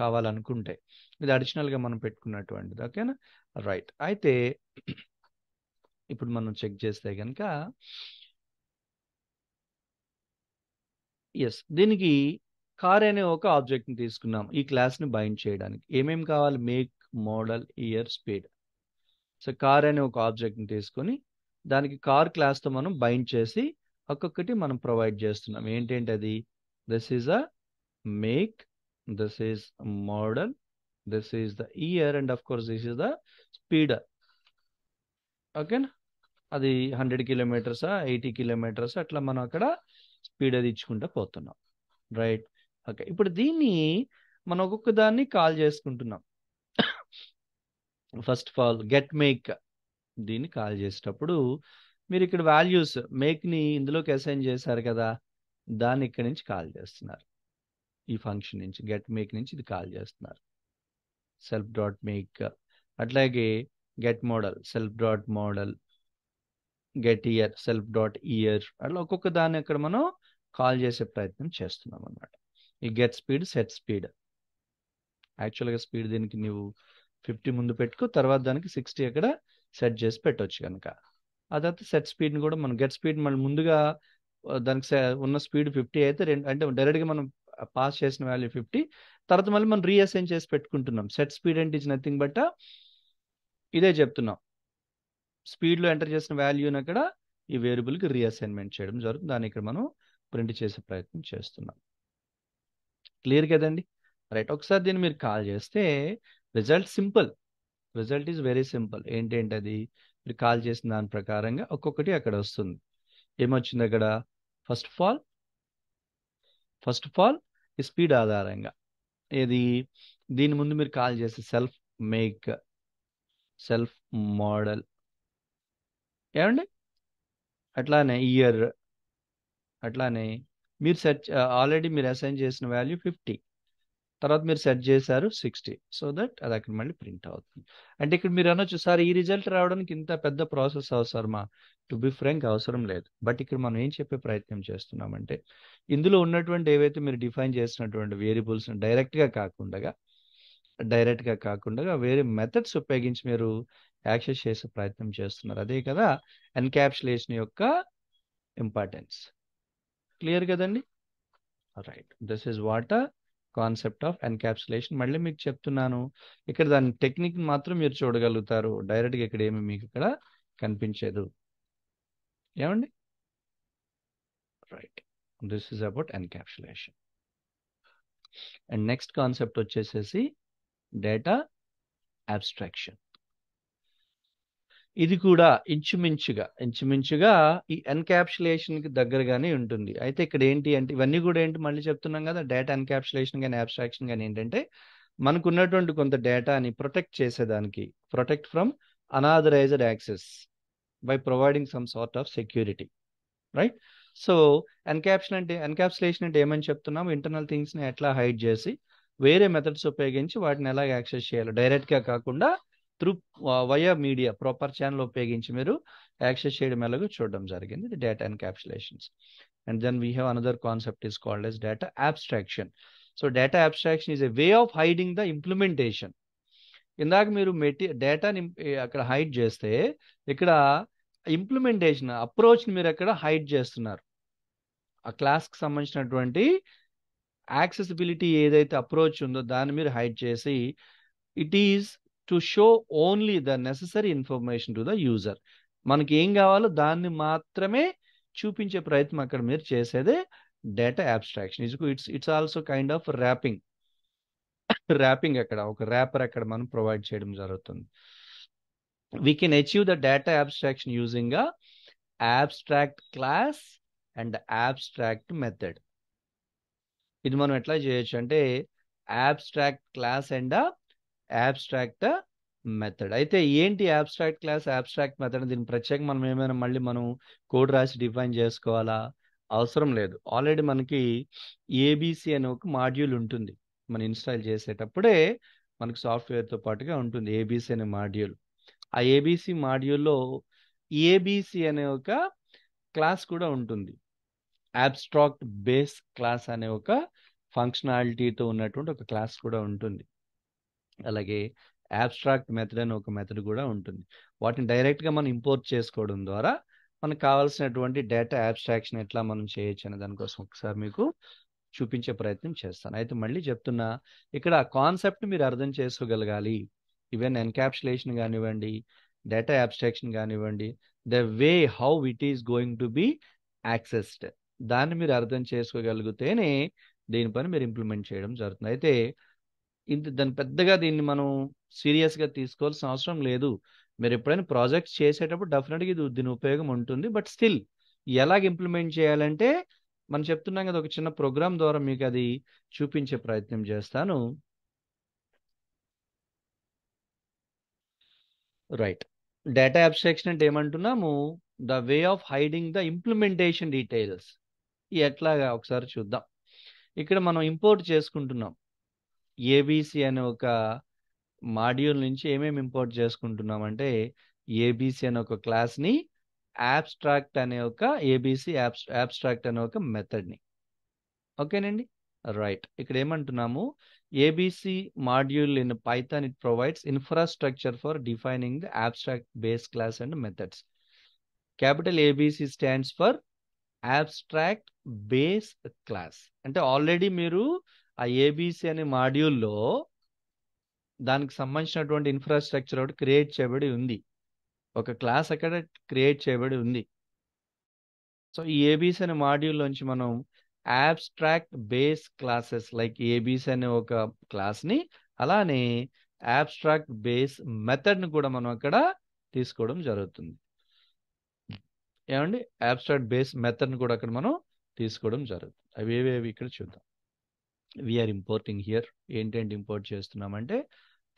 కావాలనుకుంటే. ఇది అడిషనల్గా మనం పెట్టుకున్నటువంటిది. ఓకేనా. రైట్. అయితే ఇప్పుడు మనం చెక్ చేస్తే కనుక ఎస్, దీనికి కార్ అనే ఒక ఆబ్జెక్ట్ని తీసుకున్నాం ఈ క్లాస్ని బైండ్ చేయడానికి. ఏమేమి కావాలి, make, model, year, speed. So car అనే ఒక ఆబ్జెక్ట్ని తీసుకొని దానికి కార్ క్లాస్తో మనం బైండ్ చేసి ఒక్కొక్కటి మనం ప్రొవైడ్ చేస్తున్నాం. ఏంటంటే అది this is a make, this is model, this is the year, and of course this is the speed. ఓకేనా. అది 100 కిలోమీటర్సా, 80 కిలోమీటర్స్, అట్లా మనం అక్కడ స్పీడ్ అది ఇచ్చుకుంటూ పోతున్నాం. రైట్. ఓకే. ఇప్పుడు దీన్ని మనం ఒక్కొక్క దాన్ని కాల్ చేసుకుంటున్నాం. First of all get make, దీన్ని కాల్ చేసేటప్పుడు మీరు ఇక్కడ వాల్యూస్ మేక్ని ఇందులోకి అసైన్ చేశారు కదా, దాన్ని ఇక్కడి నుంచి కాల్ చేస్తున్నారు. ఈ ఫంక్షన్ నుంచి గెట్ మేక్ నుంచి ఇది కాల్ చేస్తున్నారు. సెల్ఫ్ డాట్ మేక్, అట్లాగే get model self dot model, get year self dot year, అట్లా ఒక్కొక్క దాన్ని అక్కడ మనం కాల్ చేసే ప్రయత్నం చేస్తున్నాం అన్నమాట. ఈ గెట్ స్పీడ్, సెట్ స్పీడ్, యాక్చువల్గా స్పీడ్ దీనికి నువ్వు 50 ముందు పెట్టుకో, తర్వాత దానికి 60 అక్కడ సెట్ చేసి పెట్టవచ్చు కనుక. ఆ తర్వాత సెట్ స్పీడ్ని కూడా మనం గెట్ స్పీడ్ మళ్ళీ ముందుగా దానికి ఉన్న స్పీడ్ 50 అయితే అంటే డైరెక్ట్గా మనం పాస్ చేసిన వాల్యూ 50, తర్వాత మళ్ళీ మనం రీఅసైన్ చేసి పెట్టుకుంటున్నాం. సెట్ స్పీడ్ అంటే ఇస్ నథింగ్ బట్ ఇదే చెప్తున్నాం, స్పీడ్లో ఎంటర్ చేసిన వాల్యూని అక్కడ ఈ వేరియబుల్కి రీఅసైన్మెంట్ చేయడం జరుగుతుంది. దాన్ని ఇక్కడ మనం ప్రింట్ చేసే ప్రయత్నం చేస్తున్నాం. క్లియర్ కదండి? రైట్, ఒకసారి దీన్ని మీరు కాల్ చేస్తే result simple, result is very simple. ఏంటది, మీరు కాల్ చేసిన దాని ప్రకారంగా ఒక్కొక్కటి అక్కడ వస్తుంది. ఏమొచ్చింది అక్కడ? ఫస్ట్ ఆఫ్ ఆల్ ఈ స్పీడ్ ఆధారంగా ఏది, దీని ముందు మీరు కాల్ చేసే సెల్ఫ్ మేక్, సెల్ఫ్ మోడల్, ఏమండి, అట్లానే ఇయర్, అట్లానే మీరు సెట్ ఆల్రెడీ మీరు అసైన్ చేసిన వాల్యూ 50, తర్వాత మీరు సెట్ చేశారు 60, సో దట్ అది అక్కడ మళ్ళీ ప్రింట్ అవుతుంది. అంటే ఇక్కడ మీరు అనొచ్చు, సార్ ఈ రిజల్ట్ రావడానికి ఇంత పెద్ద ప్రాసెస్ అవసరమా? టు బి ఫ్రాంక్ అవసరం లేదు. బట్ ఇక్కడ మనం ఏం చెప్పే ప్రయత్నం చేస్తున్నామంటే, ఇందులో ఉన్నటువంటి ఏవైతే మీరు డిఫైన్ చేసినటువంటి వేరియబుల్స్ డైరెక్ట్గా కాకుండా వేరే మెథడ్స్ ఉపయోగించి మీరు యాక్సెస్ చేసే ప్రయత్నం చేస్తున్నారు. అదే కదా ఎన్క్యాప్సులేషన్ యొక్క ఇంపార్టెన్స్. క్లియర్ కదండి? Right, this is what concept of encapsulation. మళ్ళీ మీకు చెప్తున్నాను, ఇక్కడ దాని టెక్నిక్ మాత్రం మీరు చూడగలుగుతారు, డైరెక్ట్గా ఇక్కడ ఏమి మీకు ఇక్కడ కనిపించదు. ఏమండి? Right, this is about encapsulation. And next concept వచ్చేసేసి డేటా అబ్స్ట్రాక్షన్. ఇది కూడా ఇంచుమించుగా ఈ ఎన్క్యాప్సులేషన్కి దగ్గరగానే ఉంటుంది. అయితే ఇక్కడ ఏంటి అంటే, ఇవన్నీ కూడా ఏంటి మళ్ళీ చెప్తున్నాం కదా, డేటా ఎన్క్యాప్సులేషన్ కానీ అబ్స్ట్రాక్షన్ కానీ ఏంటంటే, మనకు ఉన్నటువంటి కొంత డేటాని protect from unauthorised access by providing some sort of security, right? So encapsulation అంటే ఏమని చెప్తున్నాము, ఇంటర్నల్ థింగ్స్ని ఎట్లా హైడ్ చేసి వేరే మెథడ్స్ ఉపయోగించి వాటిని ఎలా యాక్సెస్ చేయాలి, డైరెక్ట్గా కాకుండా through via media proper channel ఉపయోగించి మీరు యాక్సెస్ చేయడం ఎలాగో చూడడం జరిగింది. ఇది data encapsulations. And then we have another concept is called as data abstraction. So data abstraction is a way of hiding the implementation. ఇందాక మీరు డేటాని అక్కడ హైడ్ చేస్తే, ఇక్కడ ఇంప్లిమెంటేషన్ అప్రోచ్ని మీరు అక్కడ హైడ్ చేస్తున్నారు. ఆ క్లాస్కి సంబంధించినటువంటి యాక్సెసిబిలిటీ ఏదైతే అప్రోచ్ ఉందో దాన్ని మీరు హైడ్ చేసి, it is to show only the necessary information to the user. మనకి ఏం కావాలో దాన్ని మాత్రమే చూపించే ప్రయత్నం అక్కడ మీరు చేసేదే data abstraction. It's also kind of wrapping. అక్కడ ఒక ర్యాపర్ అక్కడ మనం ప్రొవైడ్ చేయడం జరుగుతుంది. We can achieve the data abstraction using a abstract class and abstract method. ఇది మనం ఎట్లా చేయొచ్చు అంటే, abstract class and abstract method. అయితే ఏంటి abstract class, abstract method? దీని ప్రత్యేకంగా మనం ఏమైనా మళ్ళీ మనం కోడ్ రాసి డిఫైన్ చేసుకోవాలా? అవసరం లేదు. ఆల్రెడీ మనకి ఏబిసి అనే ఒక మాడ్యూల్ ఉంటుంది, మనం ఇన్స్టాల్ చేసేటప్పుడే మనకు సాఫ్ట్వేర్తో పాటుగా ఉంటుంది ఏబిసి అనే మాడ్యూల్. ఆ ఏబిసి మాడ్యూల్లో ఏబిసి అనే ఒక క్లాస్ కూడా ఉంటుంది, అబ్స్ట్రాక్ట్ బేస్ క్లాస్ అనే ఒక ఫంక్షనాలిటీతో ఉన్నటువంటి ఒక క్లాస్ కూడా ఉంటుంది. అలాగే అబ్స్ట్రాక్ట్ మెథడ్ అనే ఒక మెథడ్ కూడా ఉంటుంది. వాటిని డైరెక్ట్గా మనం ఇంపోర్ట్ చేసుకోవడం ద్వారా మనకు కావాల్సినటువంటి డేటా అబ్స్ట్రాక్షన్ ఎట్లా మనం చేయొచ్చు అనే దానికోసం ఒకసారి మీకు చూపించే ప్రయత్నం చేస్తాను. అయితే మళ్ళీ చెప్తున్నా, ఇక్కడ కాన్సెప్ట్ మీరు అర్థం చేసుకోగలగాలి. ఈవెన్ ఎన్క్యాప్సులేషన్ కానివ్వండి, డేటా అబ్స్ట్రాక్షన్ కానివ్వండి, the way how it is going to be accessed, దాన్ని మీరు అర్థం చేసుకోగలిగితేనే దీనిపైన మీరు ఇంప్లిమెంట్ చేయడం జరుగుతుంది. అయితే దాన్ని పెద్దగా దీన్ని మనం సీరియస్గా తీసుకోవాల్సిన అవసరం లేదు. మీరు ఎప్పుడైనా ప్రాజెక్ట్స్ చేసేటప్పుడు డెఫినెట్గా దీని ఉపయోగం ఉంటుంది. బట్ స్టిల్ ఎలాగ ఇంప్లిమెంట్ చేయాలంటే, మనం చెప్తున్నాం కదా, ఒక చిన్న ప్రోగ్రామ్ ద్వారా మీకు అది చూపించే ప్రయత్నం చేస్తాను. రైట్, డేటా అబ్స్ట్రాక్షన్ అంటే ఏమంటున్నాము, the way of hiding the implementation details. ఎట్లాగా ఒకసారి చూద్దాం. ఇక్కడ మనం ఇంపోర్ట్ చేసుకుంటున్నాం. ఏబిసి అనే ఒక మాడ్యూల్ నుంచి ఏమేమి ఇంపోర్ట్ చేసుకుంటున్నాం అంటే ఏబిసి అనే ఒక క్లాస్ని, యాబ్స్ట్రాక్ట్ అనే ఒక ఏబిసి యాబ్స్ట్రాక్ట్ అనే ఒక మెథడ్ని. ఓకేనండి, రైట్. ఇక్కడ ఏమంటున్నాము, ABC module in Python it provides infrastructure for defining the abstract base class and methods. Capital ABC stands for abstract base class. అంటే ఆల్రెడీ మీరు ఆ ఏబిసి అనే మాడ్యూల్లో దానికి సంబంధించినటువంటి ఇన్ఫ్రాస్ట్రక్చర్ ఒకటి క్రియేట్ చేయబడి ఉంది, ఒక క్లాస్ అక్కడ క్రియేట్ చేయబడి ఉంది. సో ఈ ఏబిసి అనే మాడ్యూల్లోంచి మనం abstract base classes like ABC అనే ఒక క్లాస్ని, అలానే abstract బేస్ మెథడ్ని కూడా మనం అక్కడ తీసుకోవడం జరుగుతుంది. ఏమండి, abstract బేస్ మెథడ్ని కూడా అక్కడ మనం తీసుకోవడం జరుగుతుంది. అవి ఏవేవి ఇక్కడ చూద్దాం. వీఆర్ ఇంపోర్టింగ్ హియర్, ఏంటంటే ఇంపోర్ట్ చేస్తున్నామంటే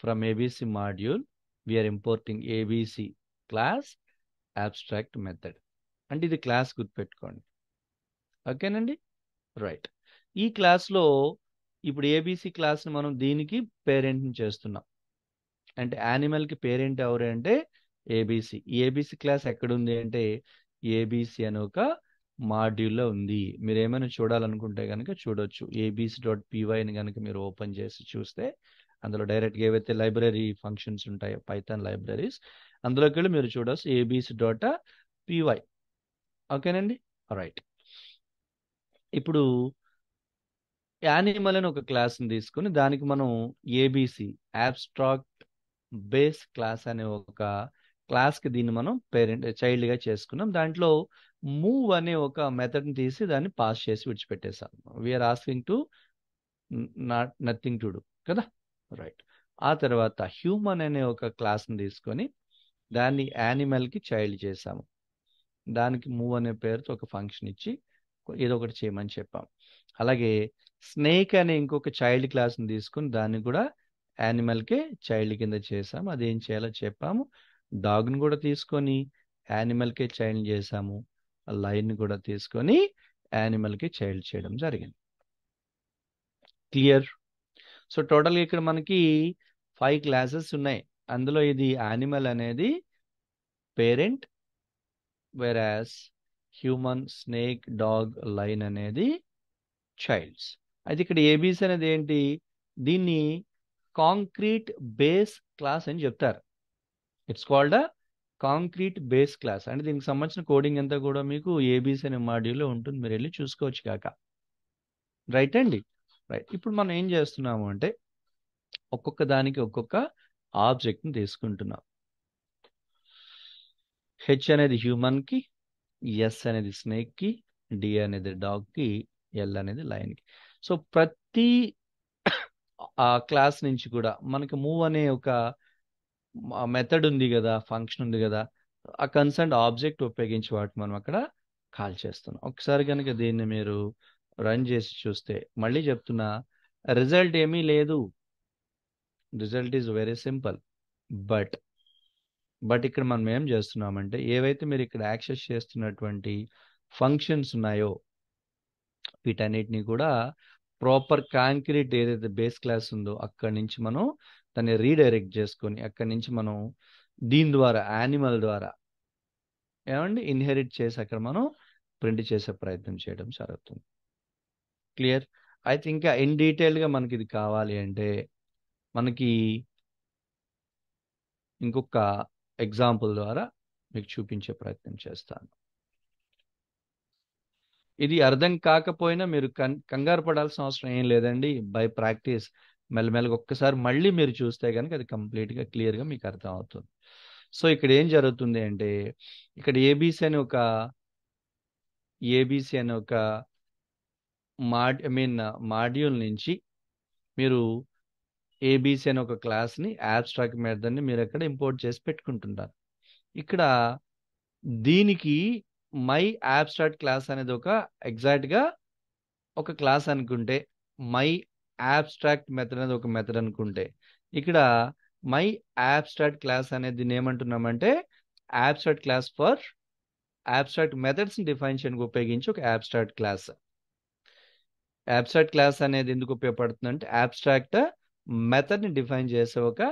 from ABC module we are importing ABC class abstract method. అంటే ఇది క్లాస్ గుర్తుపెట్టుకోండి. ఓకేనండి, రైట్. ఈ క్లాస్లో ఇప్పుడు ఏబిసి క్లాస్ని మనం దీనికి పేరెంట్ని చేస్తున్నాం. అంటే యానిమల్కి పేరెంట్ ఎవరు అంటే ఏబిసి. ఈ ఏబిసి క్లాస్ ఎక్కడుంది అంటే ఏబిసి అనే ఒక మాడ్యూల్లో ఉంది. మీరు ఏమైనా చూడాలనుకుంటే కనుక చూడొచ్చు. abc.py కనుక మీరు ఓపెన్ చేసి చూస్తే అందులో డైరెక్ట్గా ఏవైతే లైబ్రరీ ఫంక్షన్స్ ఉంటాయో పైథాన్ లైబ్రరీస్, అందులోకి వెళ్ళి మీరు చూడవచ్చు abc.py. ఓకేనండి, రైట్. ఇప్పుడు యానిమల్ అని ఒక క్లాస్ని తీసుకుని దానికి మనం ఏబిసి యాబ్స్ట్రాక్ట్ బేస్ క్లాస్ అనే ఒక క్లాస్కి దీన్ని మనం చైల్డ్గా చేసుకున్నాం. దాంట్లో మూవ్ అనే ఒక మెథడ్ని తీసి దాన్ని పాస్ చేసి విడిచిపెట్టేసాం. We're asking to nothing to do కదా, రైట్. ఆ తర్వాత హ్యూమన్ అనే ఒక క్లాస్ని తీసుకొని దాన్ని యానిమల్కి చైల్డ్ చేసాము. దానికి మూవ్ అనే పేరుతో ఒక ఫంక్షన్ ఇచ్చి ఏదో ఒకటి చేయమని చెప్పాం. అలాగే స్నేక్ అనే ఇంకొక చైల్డ్ క్లాస్ని తీసుకుని దాన్ని కూడా యానిమల్కే చైల్డ్ కింద చేసాము. అది ఏం చేయాలో చెప్పాము. డాగ్ని కూడా తీసుకొని యానిమల్కే చైల్డ్ చేసాము. లైన్ని కూడా తీసుకొని యానిమల్కి చైల్డ్ చేయడం జరిగింది. క్లియర్? సో టోటల్గా ఇక్కడ మనకి 5 క్లాసెస్ ఉన్నాయి. అందులో ఇది యానిమల్ అనేది parent, వెరాస్ human, snake, dog, line అనేది చైల్డ్స్. అయితే ఇక్కడ ఏబిసి అనేది ఏంటి, దీన్ని కాంక్రీట్ బేస్ క్లాస్ అని చెప్తారు. It's called a concrete base class. అంటే దీనికి సంబంధించిన కోడింగ్ అంతా కూడా మీకు ఏబిసి అనే మాడ్యూల్లో ఉంటుంది, మీరు వెళ్ళి చూసుకోవచ్చు కాక. రైట్ అండి, రైట్. ఇప్పుడు మనం ఏం చేస్తున్నాము అంటే ఒక్కొక్క దానికి ఒక్కొక్క ఆబ్జెక్ట్ని తీసుకుంటున్నాం. హెచ్ అనేది హ్యూమన్కి, ఎస్ అనేది స్నేక్కి, డి అనేది డాగ్కి, ఎల్ అనేది లైన్కి. సో ప్రతి ఆ క్లాస్ నుంచి కూడా మనకి మూవ్ అనే ఒక మెథడ్ ఉంది కదా, ఫంక్షన్ ఉంది కదా, ఆ కన్సర్న్ ఆబ్జెక్ట్ ఉపయోగించి వాటి మనం అక్కడ కాల్ చేస్తున్నాం. ఒకసారి కనుక దీన్ని మీరు రన్ చేసి చూస్తే మళ్ళీ చెప్తున్నా, రిజల్ట్ ఏమీ లేదు. Result is very simple. But ఇక్కడ మనం ఏం చేస్తున్నామంటే ఏవైతే మీరు ఇక్కడ యాక్సెస్ చేస్తున్నటువంటి ఫంక్షన్స్ ఉన్నాయో వీటన్నిటిని కూడా ప్రాపర్ కాంక్రీట్ ఏదైతే బేస్ క్లాస్ ఉందో అక్కడి నుంచి మనం దాన్ని రీడైరెక్ట్ చేసుకొని అక్కడి నుంచి మనం దీని ద్వారా యానిమల్ ద్వారా ఏమండి ఇన్హెరిట్ చేసి అక్కడ మనం ప్రింట్ చేసే ప్రయత్నం చేయడం జరుగుతుంది. క్లియర్? అయితే ఇంకా ఇన్ డీటెయిల్గా మనకి ఇది కావాలి అంటే మనకి ఇంకొక ఎగ్జాంపుల్ ద్వారా మీకు చూపించే ప్రయత్నం చేస్తాను. ఇది అర్థం కాకపోయినా మీరు కంగారు పడాల్సిన అవసరం ఏం లేదండి. బై ప్రాక్టీస్ మెల్లమెల్లగా ఒక్కసారి మళ్ళీ మీరు చూస్తే కనుక అది కంప్లీట్గా క్లియర్గా మీకు అర్థం అవుతుంది. సో ఇక్కడ ఏం జరుగుతుంది అంటే ఇక్కడ ఏబిసి అనే ఒక మాడ్యూల్ నుంచి మీరు ఏబిసి అనే ఒక క్లాస్ని యాబ్స్ట్రాక్ట్ మెథడ్ని మీరు అక్కడ ఇంపోర్ట్ చేసి పెట్టుకుంటున్నారు. ఇక్కడ దీనికి మై యాబ్స్ట్రాక్ట్ క్లాస్ అనేది ఒక ఎగ్జాక్ట్గా ఒక క్లాస్ అనుకుంటే, మై యాబ్స్ట్రాక్ట్ మెథడ్ అనేది ఒక మెథడ్ అనుకుంటే, ఇక్కడ మై యాబ్స్ట్రాక్ట్ క్లాస్ అనేది దీన్ని ఏమంటున్నామంటే యాబ్స్ట్రాక్ట్ క్లాస్ ఫర్ అబ్స్ట్రాక్ట్ మెథడ్స్ని డిఫైన్ చేయడానికి ఉపయోగించి ఒక అబ్స్ట్రాక్ట్ క్లాస్. అబ్స్ట్రాక్ట్ క్లాస్ అనేది ఎందుకు ఉపయోగపడుతుంది అంటే అబ్స్ట్రాక్ట్ మెథడ్ని డిఫైన్ చేసే ఒక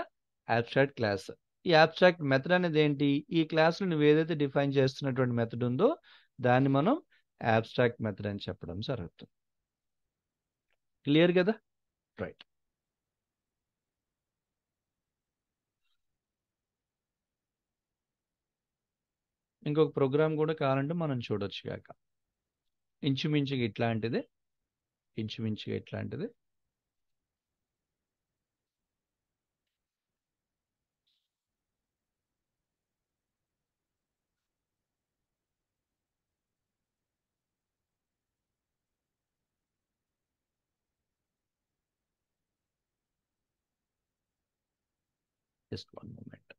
అబ్స్ట్రాక్ట్ క్లాస్. ఈ అబ్స్ట్రాక్ట్ మెథడ్ అనేది ఏంటి? ఈ క్లాస్లో నువ్వు ఏదైతే డిఫైన్ చేస్తున్నటువంటి మెథడ్ ఉందో దాన్ని మనం అబ్స్ట్రాక్ట్ మెథడ్ అని చెప్పడం జరుగుతుంది. క్లియర్ కదా? రైట్. ఇంకొక ప్రోగ్రామ్ కూడా కావాలంటే మనం చూడొచ్చు కాక. ఇంచుమించుగా ఇట్లాంటిది. Just one moment.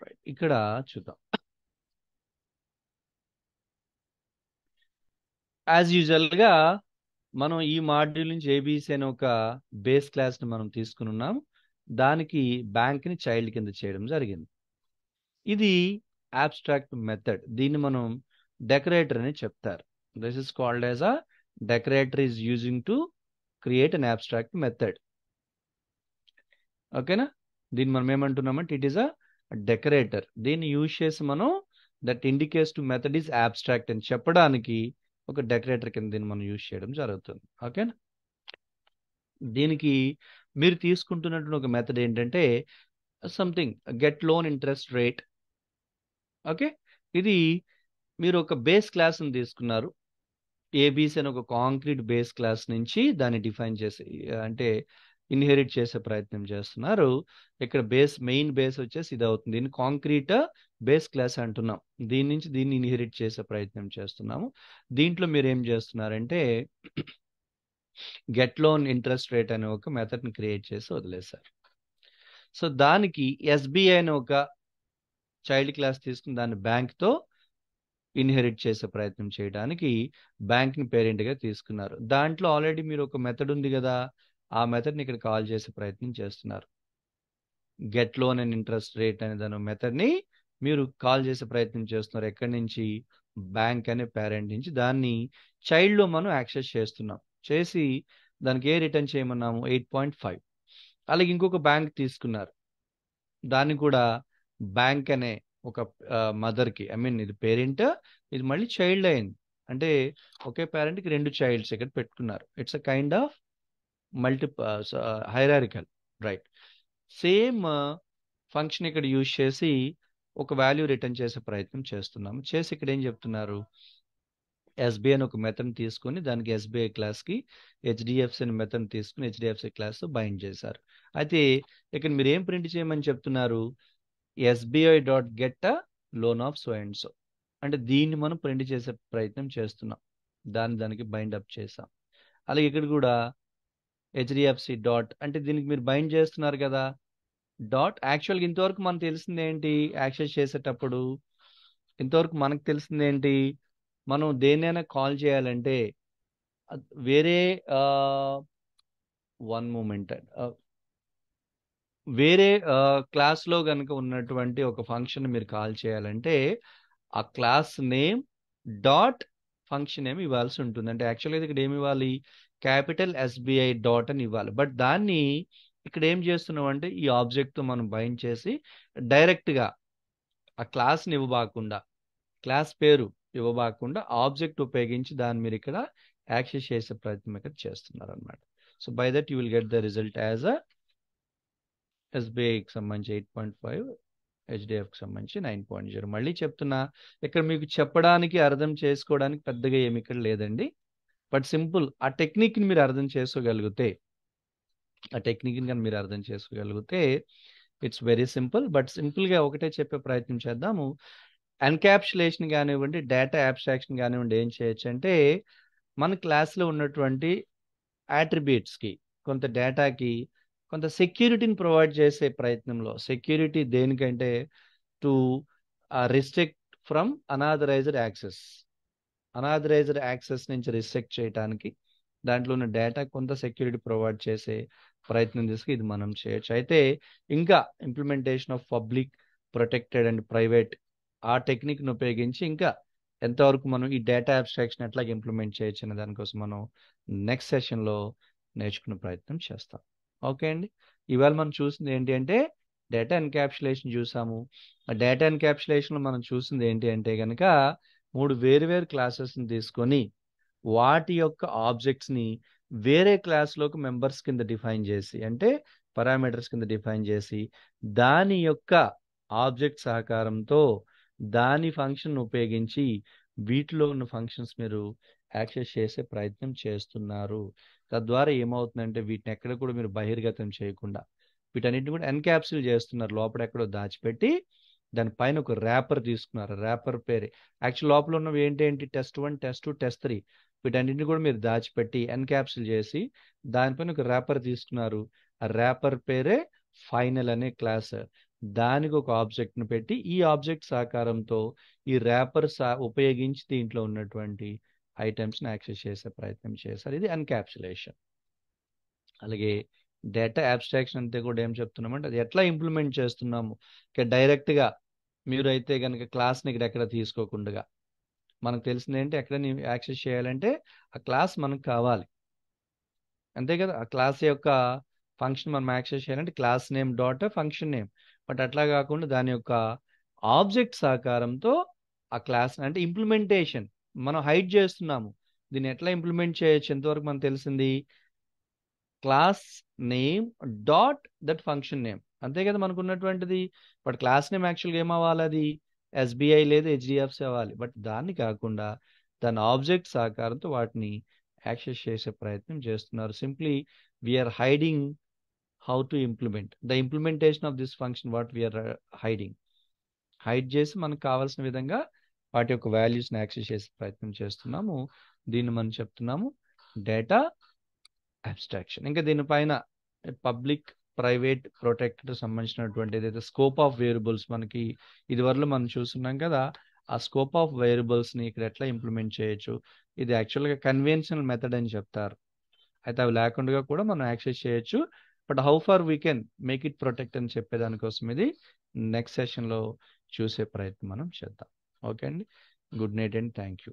రైట్, ఇక్కడ చూద్దాం. యాజ్ యూజువల్గా మనం ఈ మాడ్యూల్ నుంచి ఏబీసీ అనే ఒక బేస్ క్లాస్ని మనం తీసుకుని ఉన్నాం. దానికి బ్యాంక్ని చైల్డ్ కింద చేయడం జరిగింది. ఇది అబ్స్ట్రాక్ట్ మెథడ్. దీన్ని మనం డెకరేటర్ అని చెప్తారు. This is called as a decorator is using to create an abstract method. ఓకేనా? దీన్ని మనం ఏమంటున్నామంటే ఇట్ ఈస్ అ డెకరేటర్. దీన్ని యూజ్ చేసి మనం that indicates to method is abstract అని చెప్పడానికి ఒక డెకరేటర్ కింద దీన్ని మనం యూజ్ చేయడం జరుగుతుంది. ఓకేనా? దీనికి మీరు తీసుకుంటున్నటువంటి ఒక మెథడ్ ఏంటంటే something get loan interest rate. Okay, ఇది మీరు ఒక బేస్ క్లాస్ని తీసుకున్నారు. ఏబీసీ అని ఒక కాంక్రీట్ బేస్ క్లాస్ నుంచి దాన్ని డిఫైన్ చేసి అంటే ఇన్హెరిట్ చేసే ప్రయత్నం చేస్తున్నారు. ఇక్కడ మెయిన్ బేస్ వచ్చేసి ఇది అవుతుంది. దీన్ని కాంక్రీట్ బేస్ క్లాస్ అంటున్నాం. దీని నుంచి దీన్ని ఇన్హెరిట్ చేసే ప్రయత్నం చేస్తున్నాము. దీంట్లో మీరు ఏం చేస్తున్నారంటే గెట్ లోన్ ఇంట్రెస్ట్ రేట్ అనే ఒక మెథడ్ని క్రియేట్ చేసి వదిలేశారు. సో దానికి ఎస్బీఐ అనే ఒక చైల్డ్ క్లాస్ తీసుకుని దాన్ని బ్యాంక్తో ఇన్హెరిట్ చేసే ప్రయత్నం చేయడానికి బ్యాంక్ని పేరెంట్గా తీసుకున్నారు. దాంట్లో ఆల్రెడీ మీరు ఒక మెథడ్ ఉంది కదా, ఆ మెథడ్ని ఇక్కడ కాల్ చేసే ప్రయత్నం చేస్తున్నారు. Get loan and interest rate అనే దాని మెథడ్ని మీరు కాల్ చేసే ప్రయత్నం చేస్తున్నారు. ఎక్కడి నుంచి? బ్యాంక్ అనే పేరెంట్ నుంచి. దాన్ని చైల్డ్లో మనం యాక్సెస్ చేస్తున్నాం. చేసి దానికి ఏ రిటర్న్ చేయమన్నాము? 8.5. అలాగే ఇంకొక బ్యాంక్ తీసుకున్నారు. దాన్ని కూడా బ్యాంక్ అనే ఒక మదర్కి, ఇది పేరెంట్, ఇది మళ్ళీ చైల్డ్ అయింది. అంటే ఒకే పేరెంట్కి 2 చైల్డ్స్ ఇక్కడ పెట్టుకున్నారు. It's a kind of hierarchical. Right. Same function ఇక్కడ యూజ్ చేసి ఒక వాల్యూ రిటర్న్ చేసే ప్రయత్నం చేస్తున్నాము. చేసి ఇక్కడ ఏం చెప్తున్నారు? ఎస్బీఐ అని ఒక మెథడ్ తీసుకొని దానికి ఎస్బీఐ క్లాస్కి హెచ్డిఎఫ్సి అని మెథడ్ తీసుకుని హెచ్డిఎఫ్సి క్లాస్ బైండ్ చేశారు. అయితే ఇక్కడ మీరు ఏం ప్రింట్ చేయమని చెప్తున్నారు? SBI dot get loan of so and so. అంటే దీన్ని మనం ప్రింట్ చేసే ప్రయత్నం చేస్తున్నాం. దానికి బైండ్ అప్ చేసాం. అలాగే ఇక్కడ కూడా హెచ్డిఎఫ్సి డాట్, అంటే దీనికి మీరు బైండ్ చేస్తున్నారు కదా డాట్. యాక్చువల్గా ఇంతవరకు మనకు తెలిసింది ఏంటి? యాక్సెస్ చేసేటప్పుడు ఇంతవరకు మనకు తెలిసింది ఏంటి? మనం దేన్నైనా కాల్ చేయాలంటే వేరే వన్ మూమెంట్ వేరే క్లాస్లో కనుక ఉన్నటువంటి ఒక ఫంక్షన్ మీరు కాల్ చేయాలంటే ఆ class name dot function name ఇవ్వాల్సి ఉంటుంది. అంటే యాక్చువల్గా ఇక్కడ ఏమి ఇవ్వాలి? క్యాపిటల్ ఎస్బీఐ డాట్ అని ఇవ్వాలి. బట్ దాన్ని ఇక్కడ ఏం చేస్తున్నాం అంటే ఈ ఆబ్జెక్ట్తో మనం బైండ్ చేసి డైరెక్ట్గా ఆ క్లాస్ని ఇవ్వబాకుండా, క్లాస్ పేరు ఇవ్వబాకుండా ఆబ్జెక్ట్ ఉపయోగించి దాన్ని మీరు ఇక్కడ యాక్సెస్ చేసే ప్రయత్నం ఇక్కడ చేస్తున్నారు అనమాట. So by that you will get the result as a ఎస్బీఐకి సంబంధించి 8.5, హెచ్డిఎఫ్కి సంబంధించి 9.0. మళ్ళీ చెప్తున్నా, ఇక్కడ మీకు చెప్పడానికి అర్థం చేసుకోవడానికి పెద్దగా ఏమి ఇక్కడ లేదండి. బట్ సింపుల్ ఆ టెక్నిక్ని మీరు అర్థం చేసుకోగలిగితే, ఇట్స్ వెరీ సింపుల్. బట్ సింపుల్గా ఒకటే చెప్పే ప్రయత్నం చేద్దాము. ఎన్క్యాప్సులేషన్ కానివ్వండి, డేటా అబ్స్ట్రాక్షన్ కానివ్వండి, ఏం చేయొచ్చు అంటే మన క్లాస్లో ఉన్నటువంటి యాట్రిబ్యూట్స్కి, కొంత డేటాకి కొంత సెక్యూరిటీని ప్రొవైడ్ చేసే ప్రయత్నంలో, సెక్యూరిటీ దేనికంటే to restrict from unauthorised access నుంచి రిస్ట్రిక్ట్ చేయడానికి దాంట్లో ఉన్న డేటా కొంత సెక్యూరిటీ ప్రొవైడ్ చేసే ప్రయత్నం చేసి ఇది మనం చేయొచ్చు. అయితే ఇంకా implementation of public protected and private ఆ టెక్నిక్ను ఉపయోగించి ఇంకా ఎంతవరకు మనం ఈ డేటా అబ్స్ట్రాక్షన్ ఎట్లా ఇంప్లిమెంట్ చేయొచ్చు అనే దానికోసం మనం నెక్స్ట్ సెషన్లో నేర్చుకునే ప్రయత్నం చేస్తాం. ఓకే అండి. ఇవాళ మనం చూసింది ఏంటి అంటే డేటా ఎన్క్యాప్సులేషన్ చూసాము. ఆ డేటా ఎన్క్యాప్సులేషన్లో మనం చూసింది ఏంటి అంటే కనుక 3 వేరు క్లాసెస్ని తీసుకొని వాటి యొక్క ఆబ్జెక్ట్స్ని వేరే క్లాస్లోకి మెంబర్స్ కింద డిఫైన్ చేసి అంటే పారామీటర్స్ కింద డిఫైన్ చేసి దాని యొక్క ఆబ్జెక్ట్ సహకారంతో దాని ఫంక్షన్ ఉపయోగించి వీటిలో ఉన్న ఫంక్షన్స్ మీరు యాక్సెస్ చేసే ప్రయత్నం చేస్తున్నారు. తద్వారా ఏమవుతుందంటే వీటిని ఎక్కడ కూడా మీరు బహిర్గతం చేయకుండా వీటన్నిటిని కూడా ఎన్క్యాప్సుల్ చేస్తున్నారు. లోపల ఎక్కడో దాచిపెట్టి దానిపైన ఒక ర్యాపర్ తీసుకున్నారు. ర్యాపర్ పేరే యాక్చువల్ లోపల ఉన్నవి ఏంటి టెస్ట్ 1, టెస్ట్ 2, టెస్ట్ 3 వీటన్నిటిని కూడా మీరు దాచిపెట్టి ఎన్క్యాప్సుల్ చేసి దానిపైన ఒక ర్యాపర్ తీసుకున్నారు. ఆ ర్యాపర్ పేరే ఫైనల్ అనే క్లాస్. దానికి ఒక ఆబ్జెక్ట్ను పెట్టి ఈ ఆబ్జెక్ట్ సహకారంతో ఈ ర్యాపర్ ఉపయోగించి దీంట్లో ఉన్నటువంటి ఐటమ్స్ని యాక్సెస్ చేసే ప్రయత్నం చేశారు. ఇది ఎన్క్యాప్సులేషన్. అలాగే డేటా అబ్స్ట్రాక్షన్ అంతే కూడా ఏం చెప్తున్నామంటే అది ఎట్లా ఇంప్లిమెంట్ చేస్తున్నాము. డైరెక్ట్గా మీరు అయితే కనుక క్లాస్ని ఇక్కడ ఎక్కడ తీసుకోకుండా మనకు తెలిసింది ఏంటి ఎక్కడ యాక్సెస్ చేయాలంటే ఆ క్లాస్ మనకు కావాలి అంతే కదా. ఆ క్లాస్ యొక్క ఫంక్షన్ మనం యాక్సెస్ చేయాలంటే class name dot function name. But అట్లా కాకుండా దాని యొక్క ఆబ్జెక్ట్ సహకారంతో ఆ క్లాస్ అంటే ఇంప్లిమెంటేషన్ మనం హైడ్ చేస్తున్నాము. దీన్ని ఎట్లా ఇంప్లిమెంట్ చేయొచ్చు ఎంతవరకు మనకు తెలిసింది class name dot that function name అంతే కదా మనకు ఉన్నటువంటిది. బట్ క్లాస్ నేమ్ యాక్చువల్గా ఏమవ్వాలి అది ఎస్బీఐ లేదు హెచ్డిఎఫ్సి అవ్వాలి. బట్ దాన్ని కాకుండా దాని ఆబ్జెక్ట్ సహకారంతో వాటిని యాక్సెస్ చేసే ప్రయత్నం చేస్తున్నారు. Simply we are hiding how to implement the implementation of this function what we are hide చేసి మనకు కావాల్సిన విధంగా వాటి యొక్క వాల్యూస్ని యాక్సెస్ చేసే ప్రయత్నం చేస్తున్నాము. దీన్ని మనం చెప్తున్నాము డేటా అబ్స్ట్రాక్షన్. ఇంకా దీనిపైన పబ్లిక్ ప్రైవేట్ ప్రొటెక్టెడ్ సంబంధించినటువంటి ఏదైతే స్కోప్ ఆఫ్ వేరియబుల్స్ మనకి ఇదివరలో మనం చూస్తున్నాం కదా. ఆ స్కోప్ ఆఫ్ వేరియబుల్స్ని ఇక్కడ ఎట్లా ఇంప్లిమెంట్ చేయొచ్చు ఇది యాక్చువల్గా కన్వెన్షనల్ మెథడ్ అని చెప్తారు. అయితే అవి లేకుండా కూడా మనం యాక్సెస్ చేయొచ్చు. But how far we can make it protect అని చెప్పేదానికోసం ఇది నెక్స్ట్ సెషన్లో చూసే ప్రయత్నం మనం చేద్దాం. ఓకే అండి. Good night and thank you.